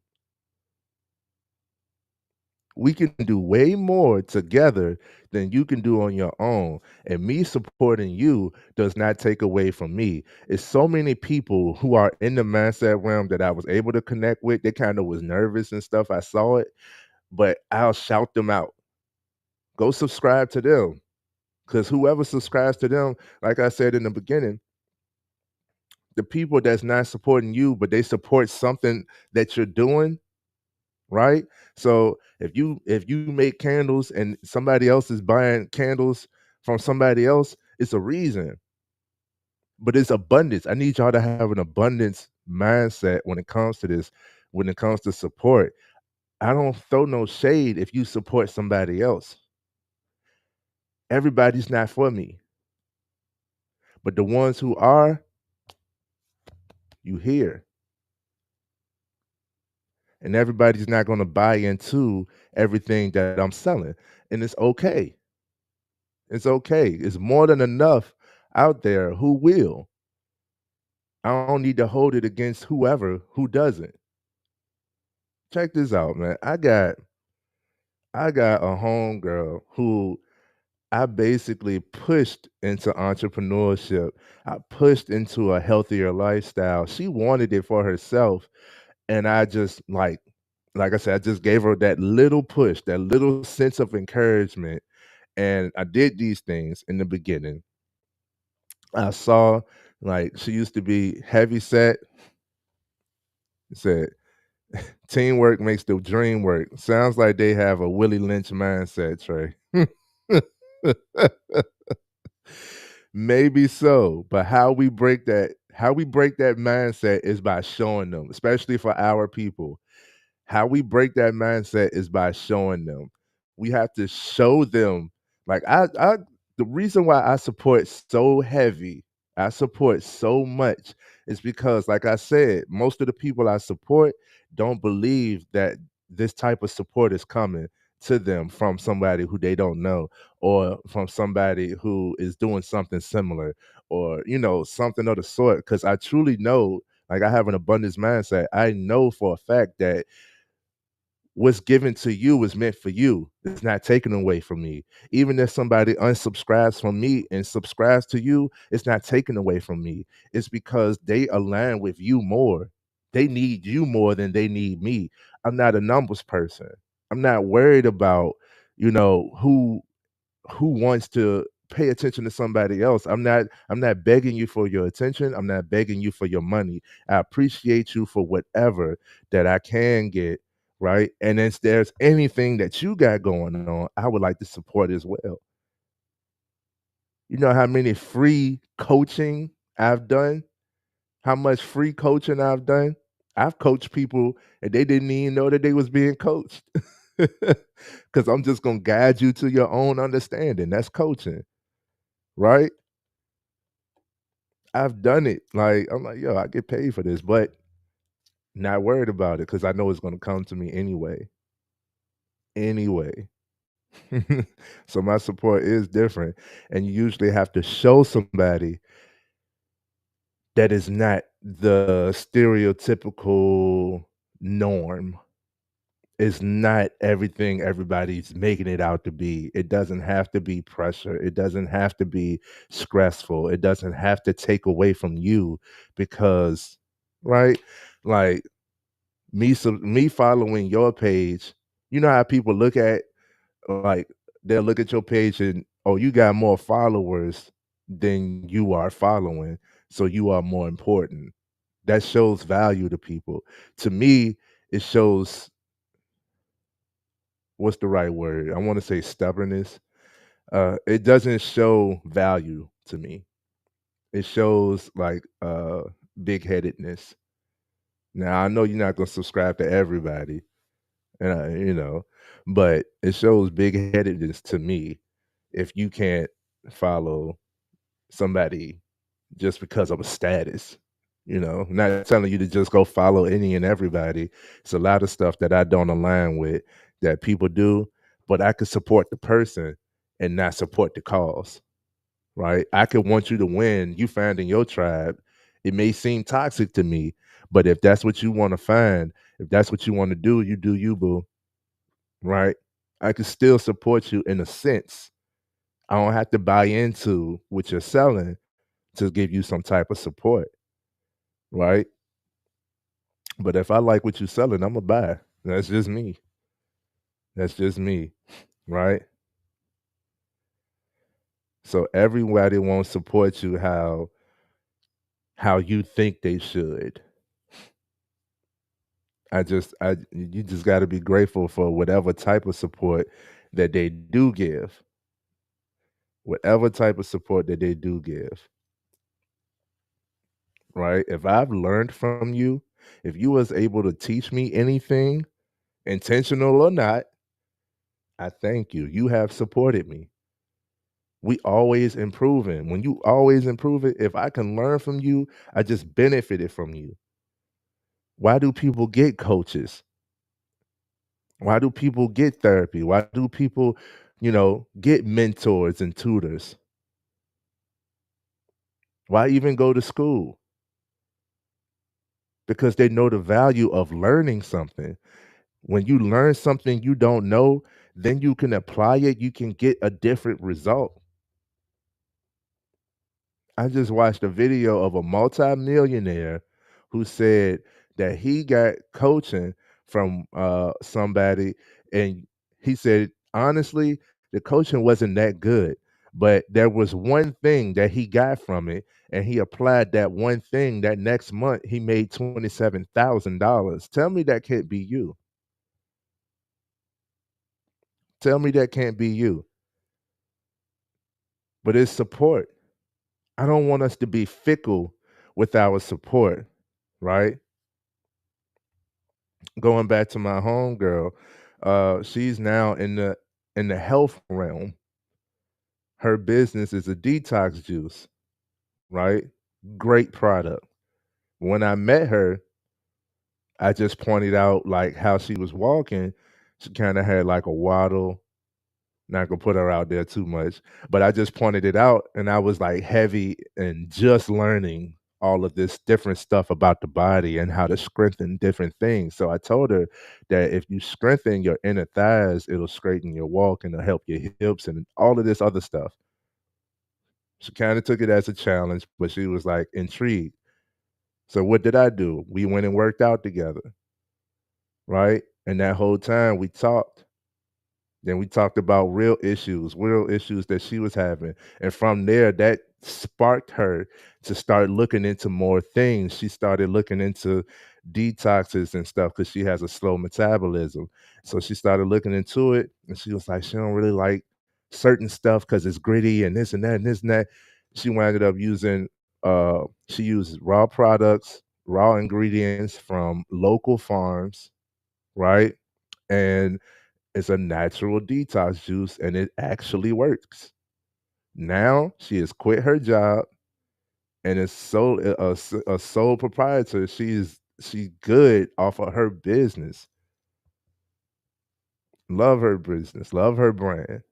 We can do way more together than you can do on your own. And me supporting you does not take away from me. It's so many people who are in the mindset realm that I was able to connect with. They kind of was nervous and stuff. I saw it, but I'll shout them out. Go subscribe to them. Because whoever subscribes to them, like I said in the beginning, the people that's not supporting you, but they support something that you're doing, right? So if you make candles and somebody else is buying candles from somebody else, it's a reason. But it's abundance. I need y'all to have an abundance mindset when it comes to this, when it comes to support. I don't throw no shade if you support somebody else. Everybody's not for me. But the ones who are, you hear. And everybody's not going to buy into everything that I'm selling. And it's okay. It's okay. It's more than enough out there who will. I don't need to hold it against whoever who doesn't. Check this out, man. I got a homegirl who I basically pushed into entrepreneurship. I pushed into a healthier lifestyle. She wanted it for herself. And I just like I said, I just gave her that little push, that little sense of encouragement. And I did these things in the beginning. I saw like she used to be heavy set, said teamwork makes the dream work. Sounds like they have a Willie Lynch mindset, Trey. Maybe so, but how we break that mindset is by showing them, especially for our people. How we break that mindset is by showing them. We have to show them. Like the reason why I support so much is because, like I said, most of the people I support don't believe that this type of support is coming to them from somebody who they don't know, or from somebody who is doing something similar, or something of the sort. Because I truly know, like, I have an abundance mindset. I know for a fact that what's given to you is meant for you. It's not taken away from me. Even if somebody unsubscribes from me and subscribes to you, it's not taken away from me. It's because they align with you more. They need you more than they need me. I'm not a numbers person. I'm not worried about, who wants to pay attention to somebody else. I'm not begging you for your attention. I'm not begging you for your money. I appreciate you for whatever that I can get, right? And if there's anything that you got going on, I would like to support as well. You know how many free coaching I've done? How much free coaching I've done? I've coached people and they didn't even know that they was being coached. Cuz I'm just going to guide you to your own understanding. That's coaching, right? I've done it. Like, I'm like, yo, I get paid for this, but not worried about it because I know it's going to come to me anyway. Anyway. So my support is different. And you usually have to show somebody that is not the stereotypical norm. It's not everything everybody's making it out to be. It doesn't have to be pressure. It doesn't have to be stressful. It doesn't have to take away from you because, right? Like me following your page, you know how people look at, like, they'll look at your page and, oh, you got more followers than you are following, so you are more important. That shows value to people. To me, it shows, what's the right word? I want to say stubbornness. It doesn't show value to me. It shows like big headedness. Now I know you're not gonna subscribe to everybody, and but it shows big headedness to me if you can't follow somebody just because of a status. Not telling you to just go follow any and everybody. It's a lot of stuff that I don't align with that people do. but I could support the person and not support the cause, right? I could want you to win, you find in your tribe. It may seem toxic to me, but if that's what you want to find, if that's what you do you, boo, right? I can still support you in a sense. I don't have to buy into what you're selling to give you some type of support, right? But if I like what you're selling, I'm gonna buy. That's just me. That's just me, right? So everybody won't support you how you think they should. I you just got to be grateful for whatever type of support that they do give. Whatever type of support that they do give, right? If I've learned from you, if you was able to teach me anything, intentional or not, I thank you. You have supported me. We always improving. When you always improving, if I can learn from you, I just benefited from you. Why do people get coaches? Why do people get therapy? Why do people, get mentors and tutors? Why even go to school? Because they know the value of learning something. When you learn something you don't know, then you can apply it, you can get a different result. I just watched a video of a multimillionaire who said that he got coaching from somebody, and he said honestly the coaching wasn't that good, but there was one thing that he got from it, and he applied that one thing. That next month he made $27,000. Tell me that can't be you. Tell me that can't be you. But it's support. I don't want us to be fickle with our support, right? Going back to my homegirl, she's now in the health realm. Her business is a detox juice, right? Great product. When I met her, I just pointed out like how she was walking. She kind of had like a waddle. Not gonna put her out there too much, but I just pointed it out, and I was like heavy and just learning all of this different stuff about the body and how to strengthen different things. So I told her that if you strengthen your inner thighs, it'll straighten your walk and it'll help your hips and all of this other stuff. She kind of took it as a challenge, but she was like intrigued. So what did I do? We went and worked out together, right? And that whole time we talked. Then we talked about real issues that she was having. And from there, that sparked her to start looking into more things. She started looking into detoxes and stuff because she has a slow metabolism. So she started looking into it, and she was like, she don't really like certain stuff because it's gritty and this and that and this and that. She wound up using she uses raw products, raw ingredients from local farms, right? And it's a natural detox juice, and it actually works. Now she has quit her job and is a sole proprietor. She's good off of her business. Love her business, love her brand.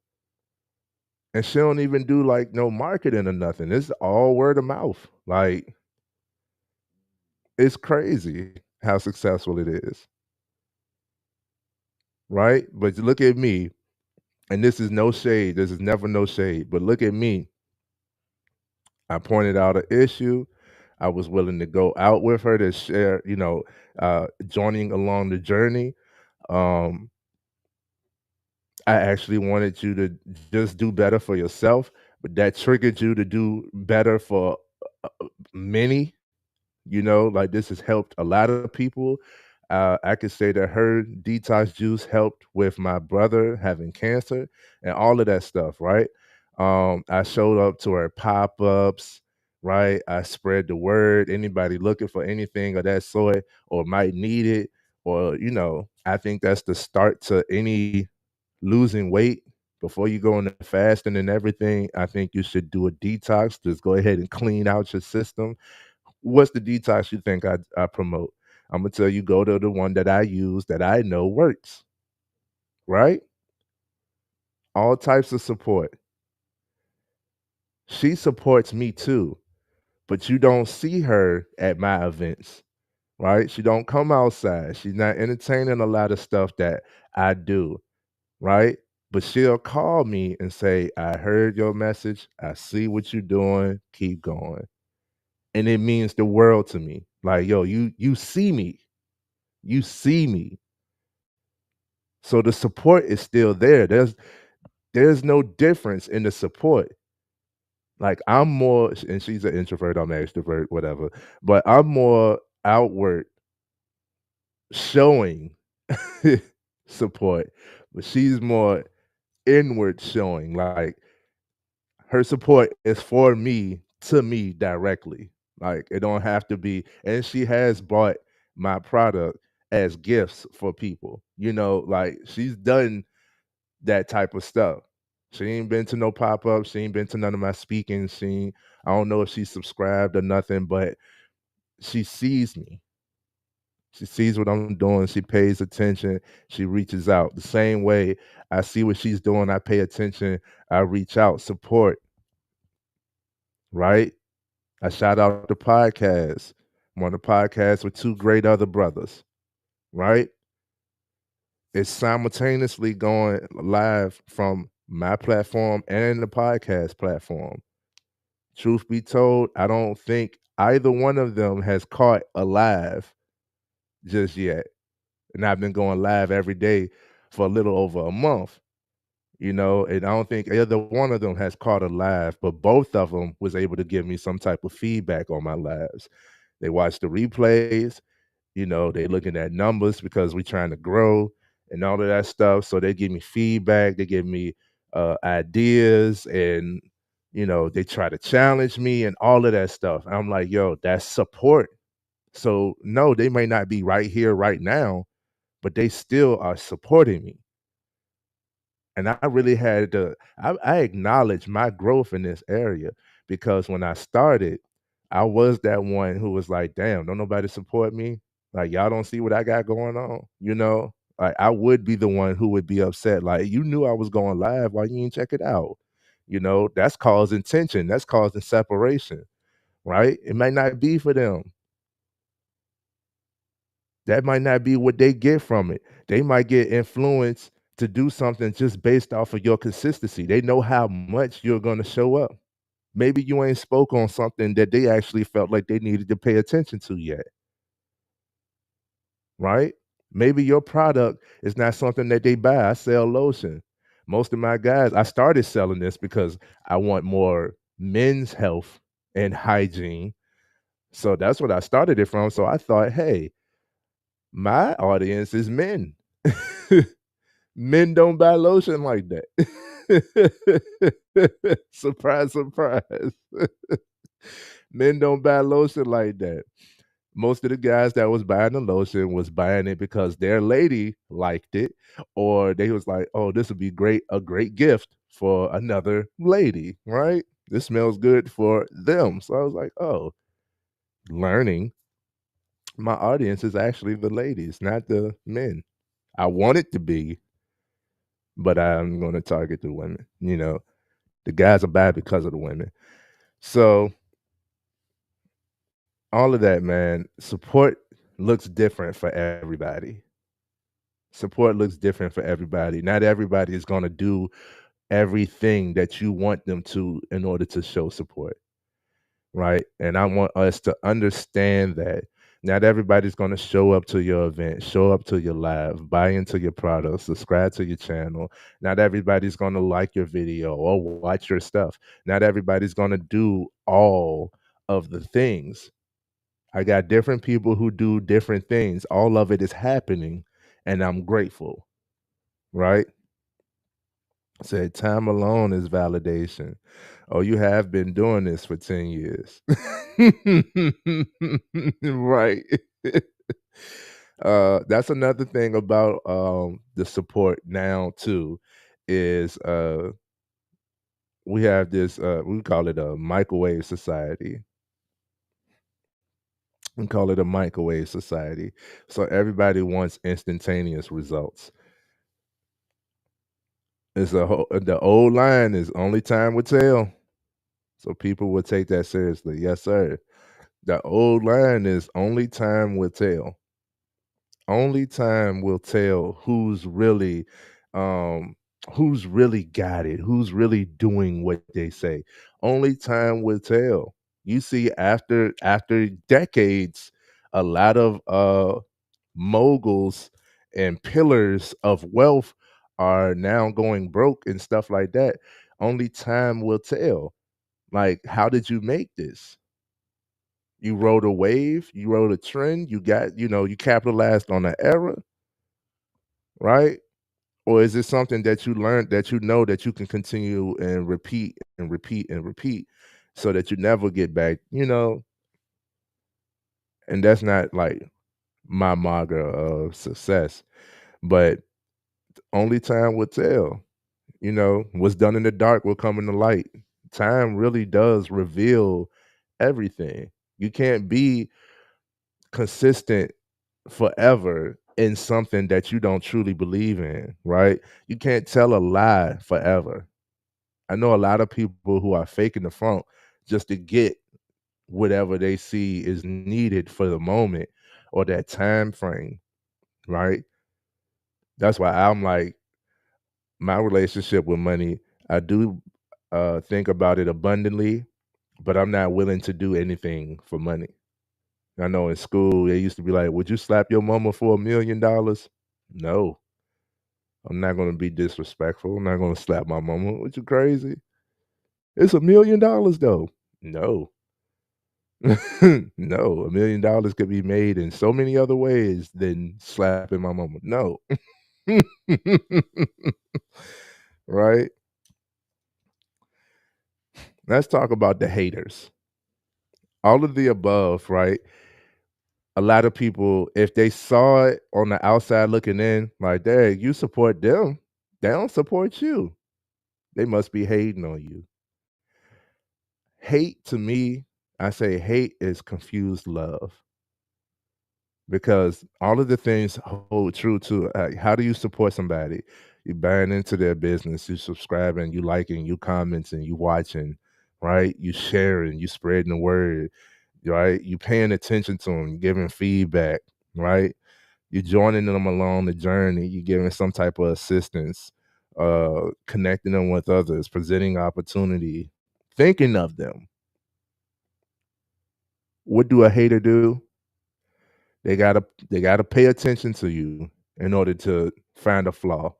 And she don't even do like no marketing or nothing. It's all word of mouth. Like it's crazy how successful it is, right? But look at me, and this is no shade. This is never no shade. But look at me. I pointed out an issue. I was willing to go out with her to share, joining along the journey. Um, I actually wanted you to just do better for yourself, but that triggered you to do better for many. Like this has helped a lot of people. I could say that her detox juice helped with my brother having cancer and all of that stuff, right? I showed up to her pop-ups, right? I spread the word. Anybody looking for anything of that sort or might need it, or I think that's the start to any losing weight. Before you go into fasting and everything, I think you should do a detox. Just go ahead and clean out your system. What's the detox you think I promote? I'm gonna tell you, go to the one that I use that I know works, right? all types of support. She supports me too, but you don't see her at my events, right? She don't come outside. She's not entertaining a lot of stuff that I do, right? But she'll call me and say, "I heard your message. I see what you're doing. Keep going." And it means the world to me. Like, yo, you see me. You see me. So the support is still there. There's no difference in the support. Like I'm more, and she's an introvert, I'm an extrovert, whatever. But I'm more outward showing support, but she's more inward showing. Like her support is for me to me directly. Like it don't have to be, and she has bought my product as gifts for people. Like she's done that type of stuff. She ain't been to no pop-ups, she ain't been to none of my speaking, I don't know if she's subscribed or nothing, but she sees me. She sees what I'm doing, she pays attention, she reaches out. The same way I see what she's doing, I pay attention, I reach out, support, right? I shout out the podcast. I'm on the podcast with two great other brothers, right? It's simultaneously going live from my platform and the podcast platform. Truth be told, I don't think either one of them has caught a live just yet. And I've been going live every day for a little over a month, and I don't think either one of them has caught a live, but both of them was able to give me some type of feedback on my lives. They watch the replays, they looking at numbers because we trying to grow and all of that stuff. So they give me feedback, they give me ideas, and they try to challenge me and all of that stuff. And I'm like, yo, that's support. So no, they may not be right here right now, but they still are supporting me. And I really had to, I acknowledge my growth in this area, because when I started, I was that one who was like, damn, don't nobody support me? Like, y'all don't see what I got going on, Like, I would be the one who would be upset. Like, you knew I was going live. Why you didn't check it out? That's causing tension. That's causing separation, right? It might not be for them. That might not be what they get from it. They might get influenced to do something just based off of your consistency. They know how much you're going to show up. Maybe you ain't spoke on something that they actually felt like they needed to pay attention to yet, right? Maybe your product is not something that they buy. I sell lotion. Most of my guys, I started selling this because I want more men's health and hygiene. So that's what I started it from. So I thought, hey, my audience is men. Men don't buy lotion like that. Surprise, surprise. Men don't buy lotion like that. Most of the guys that was buying the lotion was buying it because their lady liked it, or they was like, "Oh, this would be a great gift for another lady, right? This smells good for them." So I was like, "Oh, learning my audience is actually the ladies, not the men. I want it to be, but I'm going to target the women. The guys are bad because of the women." So all of that, man, support looks different for everybody. Support looks different for everybody. Not everybody is going to do everything that you want them to in order to show support, right? And I want us to understand that not everybody's going to show up to your event, show up to your live, buy into your product, subscribe to your channel. Not everybody's going to like your video or watch your stuff. Not everybody's going to do all of the things. I got different people who do different things. All of it is happening, and I'm grateful, right? Said time alone is validation. Oh, you have been doing this for 10 years. Right. That's another thing about the support now too, is we have this we call it a microwave society. We call it a microwave society. So everybody wants instantaneous results. It's a whole the old line is only time will tell. So people will take that seriously. Yes, sir. The old line is only time will tell. Only time will tell um who's really got it, who's really doing what they say. Only time will tell. You see after decades, a lot of moguls and pillars of wealth are now going broke and stuff like that. Only time will tell. Like, how did you make this? You rode a wave, you rode a trend, you got, you capitalized on an era, right? Or is it something that you learned that you know that you can continue and repeat and repeat and repeat so that you never get back? And that's not like my maga of success, but only time will tell. What's done in the dark will come in the light. Time really does reveal everything. You can't be consistent forever in something that you don't truly believe in, right? You can't tell a lie forever. I know a lot of people who are faking the funk just to get whatever they see is needed for the moment or that time frame, right? That's why I'm like, my relationship with money, I do think about it abundantly, but I'm not willing to do anything for money. I know in school they used to be like, "Would you slap your mama for $1 million?" No, I'm not gonna be disrespectful. I'm not gonna slap my mama. What, you crazy? It's $1 million though. No. No, $1 million could be made in so many other ways than slapping my mama. No. Right? Let's talk about the haters. All of the above, right? A lot of people, if they saw it on the outside looking in, like, dang, you support them. They don't support you. They must be hating on you. Hate to me, I say hate is confused love because all of the things hold true to how do you support somebody? You buying into their business, you subscribing, you liking, you commenting, you watching, right? You sharing, you spreading the word, right? You paying attention to them, giving feedback, right? You're joining them along the journey, you're giving some type of assistance, connecting them with others, presenting opportunity, thinking of them. What do a hater do? They gotta pay attention to you in order to find a flaw.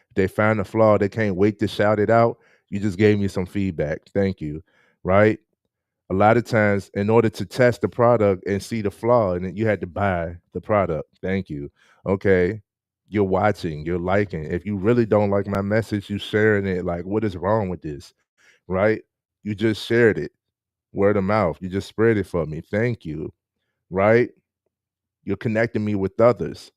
If they find a flaw, they can't wait to shout it out. You just gave me some feedback. Thank you. Right? A lot of times, in order to test the product and see the flaw, and then you had to buy the product. Thank you. Okay. You're watching, you're liking. If you really don't like my message, you sharing it. Like, what is wrong with this? Right? You just shared it. Word of mouth. You just spread it for me. Thank you. Right? You're connecting me with others.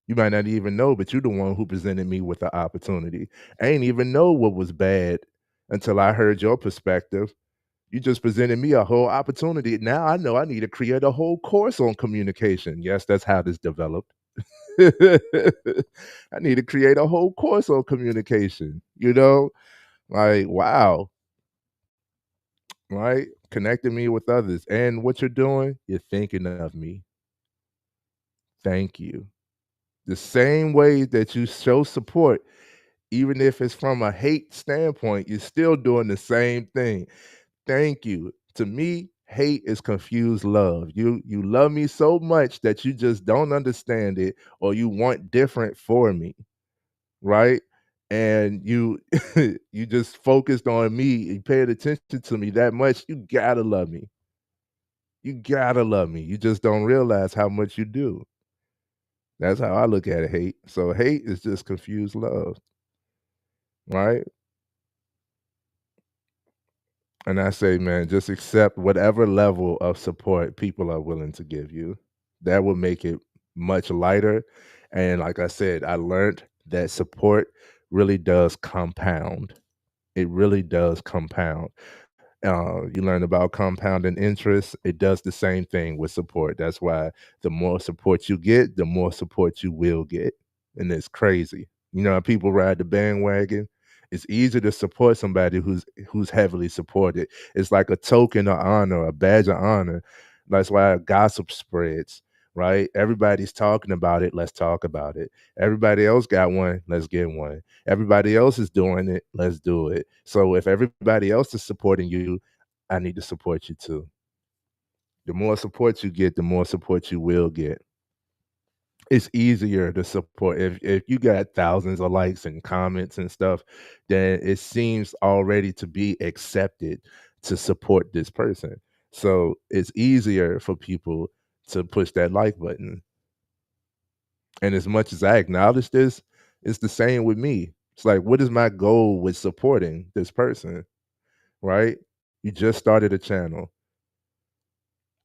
You might not even know, but you're the one who presented me with the opportunity. I ain't even know what was bad until I heard your perspective. You just presented me a whole opportunity. Now I know I need to create a whole course on communication. Yes, that's how this developed. I need to create a whole course on communication, Like, wow, right? Connecting me with others. And what you're doing, you're thinking of me. Thank you. The same way that you show support, even if it's from a hate standpoint, you're still doing the same thing. Thank you. To me, hate is confused love. You love me so much that you just don't understand it or you want different for me, right? And you you just focused on me and paid attention to me that much. You gotta love me. You gotta love me. You just don't realize how much you do. That's how I look at it, hate. So hate is just confused love, right? And I say, man, just accept whatever level of support people are willing to give you. That will make it much lighter. And like I said, I learned that support really does compound. It really does compound. You learn about compounding interest. It does the same thing with support. That's why the more support you get, the more support you will get. And it's crazy. People ride the bandwagon. It's easier to support somebody who's heavily supported. It's like a token of honor, a badge of honor. That's why gossip spreads, right? Everybody's talking about it. Let's talk about it. Everybody else got one. Let's get one. Everybody else is doing it. Let's do it. So if everybody else is supporting you, I need to support you too. The more support you get, the more support you will get. It's easier to support if you got thousands of likes and comments and stuff, then it seems already to be accepted to support this person. So it's easier for people to push that like button. And as much as I acknowledge this, it's the same with me. It's like, what is my goal with supporting this person? Right? You just started a channel.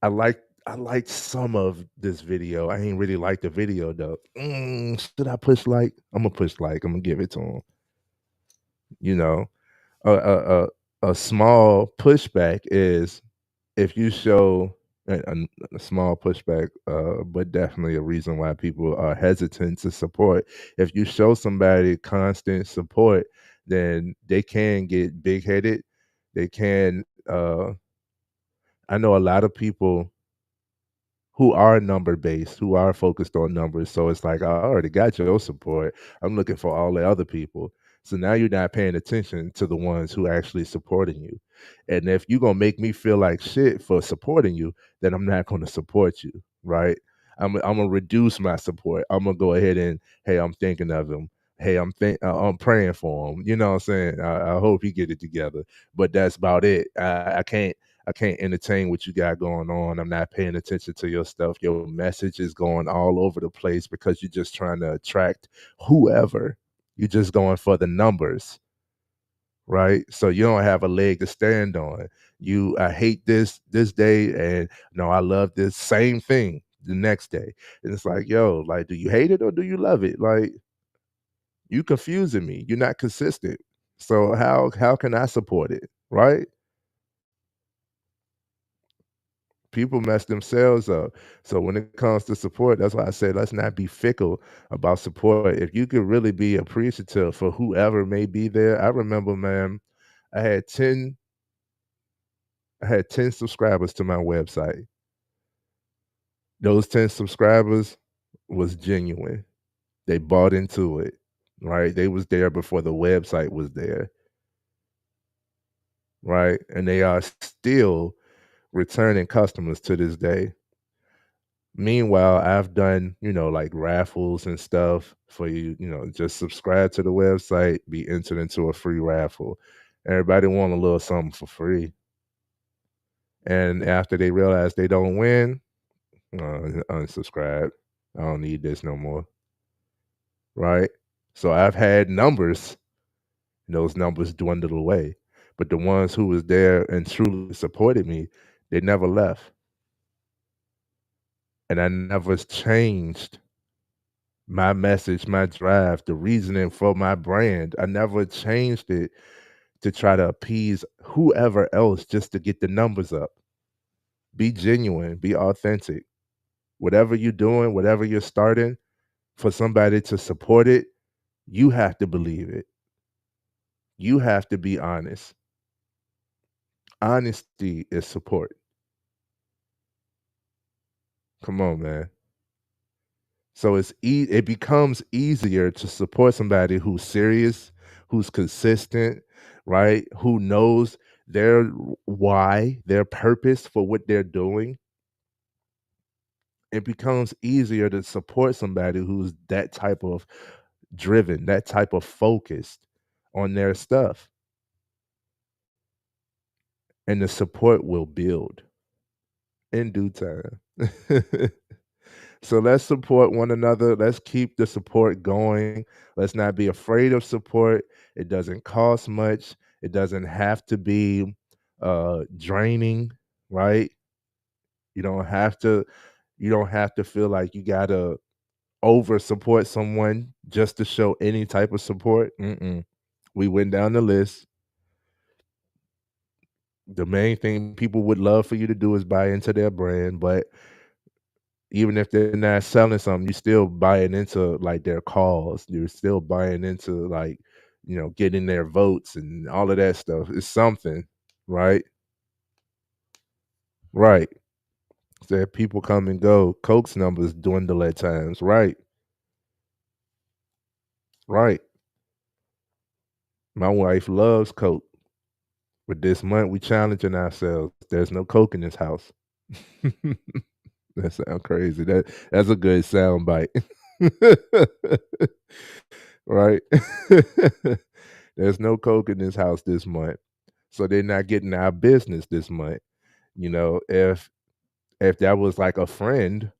I liked some of this video. I ain't really like the video though. Should I push like? I'm gonna push like. I'm gonna give it to him. You know, a a a small pushback is if you show a small pushback, but definitely a reason why people are hesitant to support. If you show somebody constant support, then they can get big headed. They can. I know a lot of people who are number based, who are focused on numbers. So it's like, I already got your support. I'm looking for all the other people. So now you're not paying attention to the ones who are actually supporting you. And if you're gonna make me feel like shit for supporting you, then I'm not gonna support you, right? I'm gonna reduce my support. I'm gonna go ahead and hey, I'm thinking of him. Hey, I'm praying for him. You know what I'm saying? I hope he get it together. But that's about it. I can't entertain what you got going on. I'm not paying attention to your stuff. Your message is going all over the place because you're just trying to attract whoever. You're just going for the numbers, right? So you don't have a leg to stand on. I hate this day and no, I love this same thing the next day. And it's like, yo, like, do you hate it or do you love it? Like, you confusing me. You're not consistent. So how can I support it? Right? People mess themselves up. So when it comes to support, that's why I say let's not be fickle about support. If you could really be appreciative for whoever may be there. I remember, man, I had 10 I had 10 subscribers to my website. Those 10 subscribers was genuine. They bought into it, right? They was there before the website was there, right? And they are still returning customers to this day. Meanwhile, I've done, like raffles and stuff for you, just subscribe to the website, be entered into a free raffle. Everybody want a little something for free. And after they realize they don't win, unsubscribe. I don't need this no more. Right? So I've had numbers, and those numbers dwindled away. But the ones who was there and truly supported me, they never left. And I never changed my message, my drive, the reasoning for my brand. I never changed it to try to appease whoever else just to get the numbers up. Be genuine, be authentic. Whatever you're doing, whatever you're starting, for somebody to support it, you have to believe it. You have to be honest. Honesty is support. Come on, man. So it becomes easier to support somebody who's serious, who's consistent, right? Who knows their why, their purpose for what they're doing. It becomes easier to support somebody who's that type of driven, that type of focused on their stuff. And the support will build in due time. So let's support one another. Let's keep the support going. Let's not be afraid of support. It doesn't cost much. It doesn't have to be draining, right? You don't have to you don't have to feel like you got to over support someone just to show any type of support. Mm-mm. We went down the list. The main thing people would love for you to do is buy into their brand, but even if they're not selling something, you still buying into like their cause. You're still buying into like getting their votes and all of that stuff. It's something, right? Right. Said people come and go. Coke's numbers dwindle at times. Right. Right. My wife loves Coke. But this month we challenging ourselves. There's no Coke in this house. That sound crazy. That's a good sound bite. Right? There's no Coke in this house this month. So they're not getting our business this month. If that was like a friend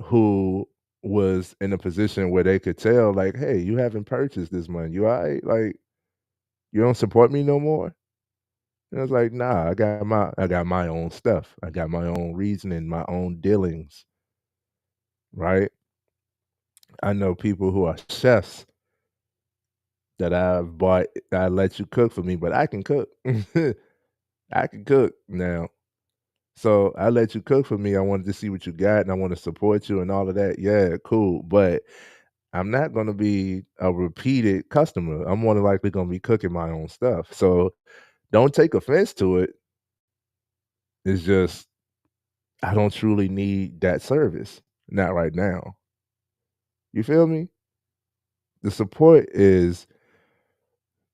who was in a position where they could tell, like, hey, you haven't purchased this month. You all right? Like, you don't support me no more? And I was like, nah, I got my own stuff. I got my own reasoning, my own dealings, right? I know people who are chefs that I've bought. I let you cook for me, but I can cook. I can cook now. So I let you cook for me. I wanted to see what you got and I want to support you and all of that. Yeah, cool. But I'm not gonna be a repeated customer. I'm more than likely gonna be cooking my own stuff. So don't take offense to it. It's just I don't truly need that service. Not right now. You feel me? The support is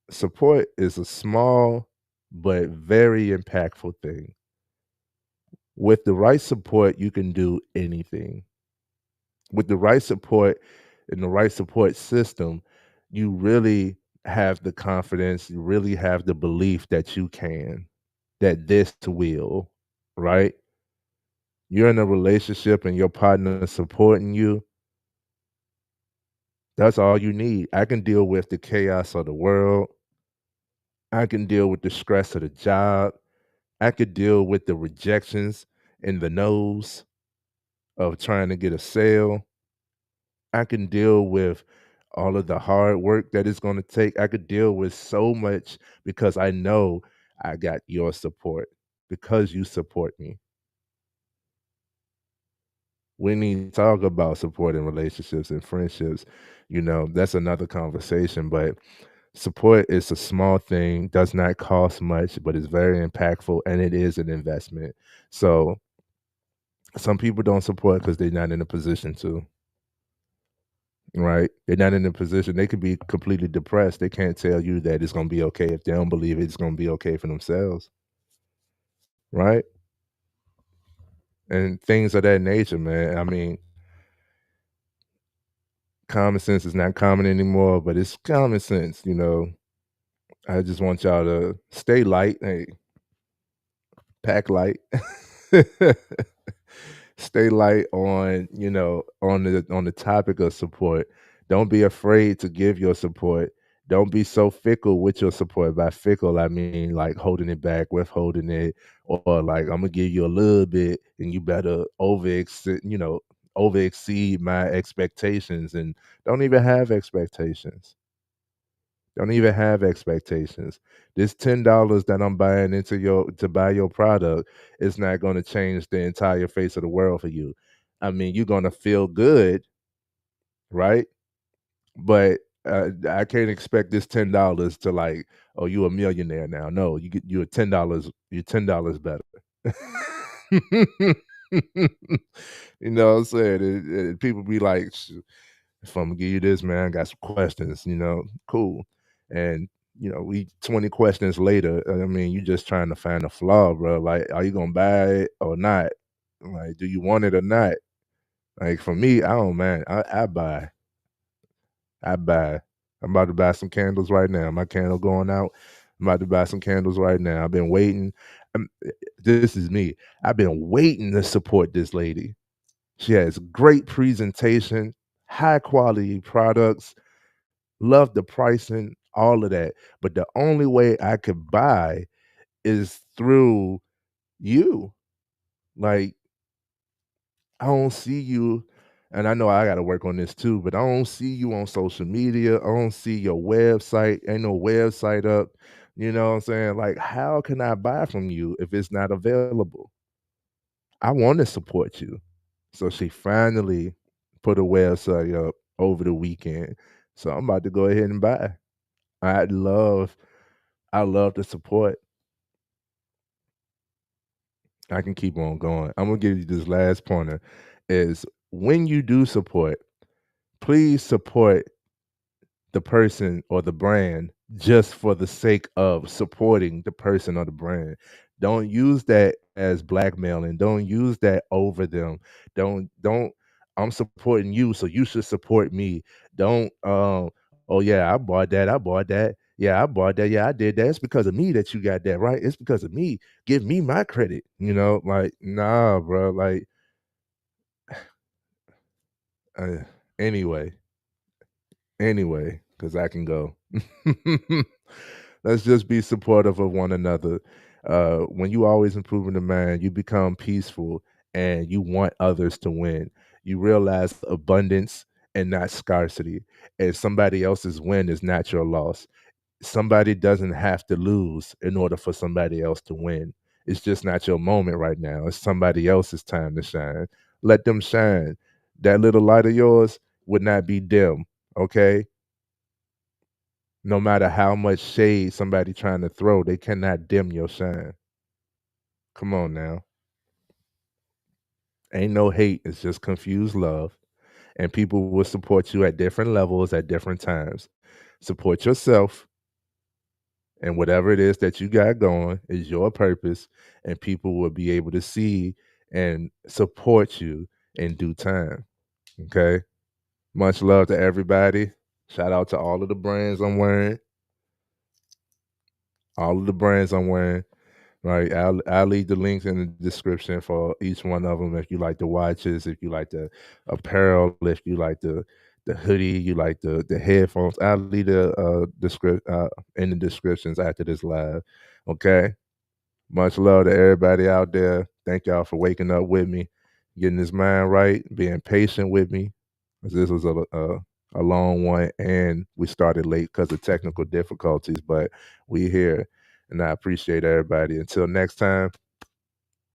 a small but very impactful thing. With the right support, you can do anything. With the right support and the right support system, you really have the confidence, you really have the belief that you can, that this will, right? You're in a relationship and your partner is supporting you. That's all you need. I can deal with the chaos of the world. I can deal with the stress of the job. I could deal with the rejections and the no's of trying to get a sale. I can deal with all of the hard work that it's gonna take. I could deal with so much because I know I got your support because you support me. We need to talk about support in relationships and friendships. That's another conversation, but support is a small thing, does not cost much, but it's very impactful and it is an investment. So some people don't support because they're not in a position to. Right? They're not in a position they could be completely depressed. They can't tell you that it's gonna be okay if they don't believe it's gonna be okay for themselves, right? And things of that nature, man. I mean, common sense is not common anymore, but it's common sense. I just want y'all to stay light. Hey, pack light. Stay light on the topic of support. Don't be afraid to give your support. Don't be so fickle with your support. By fickle, I mean like holding it back, withholding it, or like I'm gonna give you a little bit, and you better over exceed my expectations, and don't even have expectations. Don't even have expectations. This $10 that I'm buying into your to buy your product is not gonna change the entire face of the world for you. I mean, you're gonna feel good, right? But, I can't expect this $10 to like, "Oh, you a millionaire now." No, you're $10 better. You know what I'm saying? People be like, if I'm gonna give you this, man, I got some questions, cool. And we 20 questions later, I mean, you just trying to find a flaw, bro. Like, are you gonna buy it or not? Like, do you want it or not? Like for me, I don't man. I buy. I buy. I'm about to buy some candles right now. My candle going out. I'm about to buy some candles right now. I've been waiting. This is me. I've been waiting to support this lady. She has great presentation, high quality products, love the pricing, all of that. But the only way I could buy is through you. Like, I don't see you, and I know I gotta work on this too, but I don't see you on social media. I don't see your website. Ain't no website up. You know what I'm saying? Like, how can I buy from you if it's not available? I want to support you. So she finally put a website up over the weekend. So I'm about to go ahead and buy. I love I love the support. I can keep on going. I'm gonna give you this last pointer is when you do support, please support the person or the brand just for the sake of supporting the person or the brand. Don't use that as blackmailing. Don't use that over them. Don't I'm supporting you, so you should support me. Don't oh yeah, I bought that. I bought that. Yeah, I bought that. Yeah, I did that. It's because of me that you got that, right? It's because of me. Give me my credit. Like nah, bro. Like uh, anyway, because I can go. Let's just be supportive of one another. When you always improving the man, you become peaceful and you want others to win. You realize abundance and not scarcity. And somebody else's win is not your loss. Somebody doesn't have to lose in order for somebody else to win. It's just not your moment right now. It's somebody else's time to shine. Let them shine. That little light of yours would not be dim. Okay, no matter how much shade somebody trying to throw, they cannot dim your shine. Come on now. Ain't no hate, it's just confused love. And people will support you at different levels at different times. Support yourself, and whatever it is that you got going is your purpose, and people will be able to see and support you in due time. Okay? Much love to everybody. Shout out to all of the brands I'm wearing. All of the brands I'm wearing. Right, I'll leave the links in the description for each one of them. If you like the watches, if you like the apparel, if you like the hoodie, you like the headphones, I'll leave the in the descriptions after this live. Okay, much love to everybody out there. Thank y'all for waking up with me, getting this mind right, being patient with me. 'Cause this was a long one, and we started late because of technical difficulties, but we here, and I appreciate everybody. Until next time.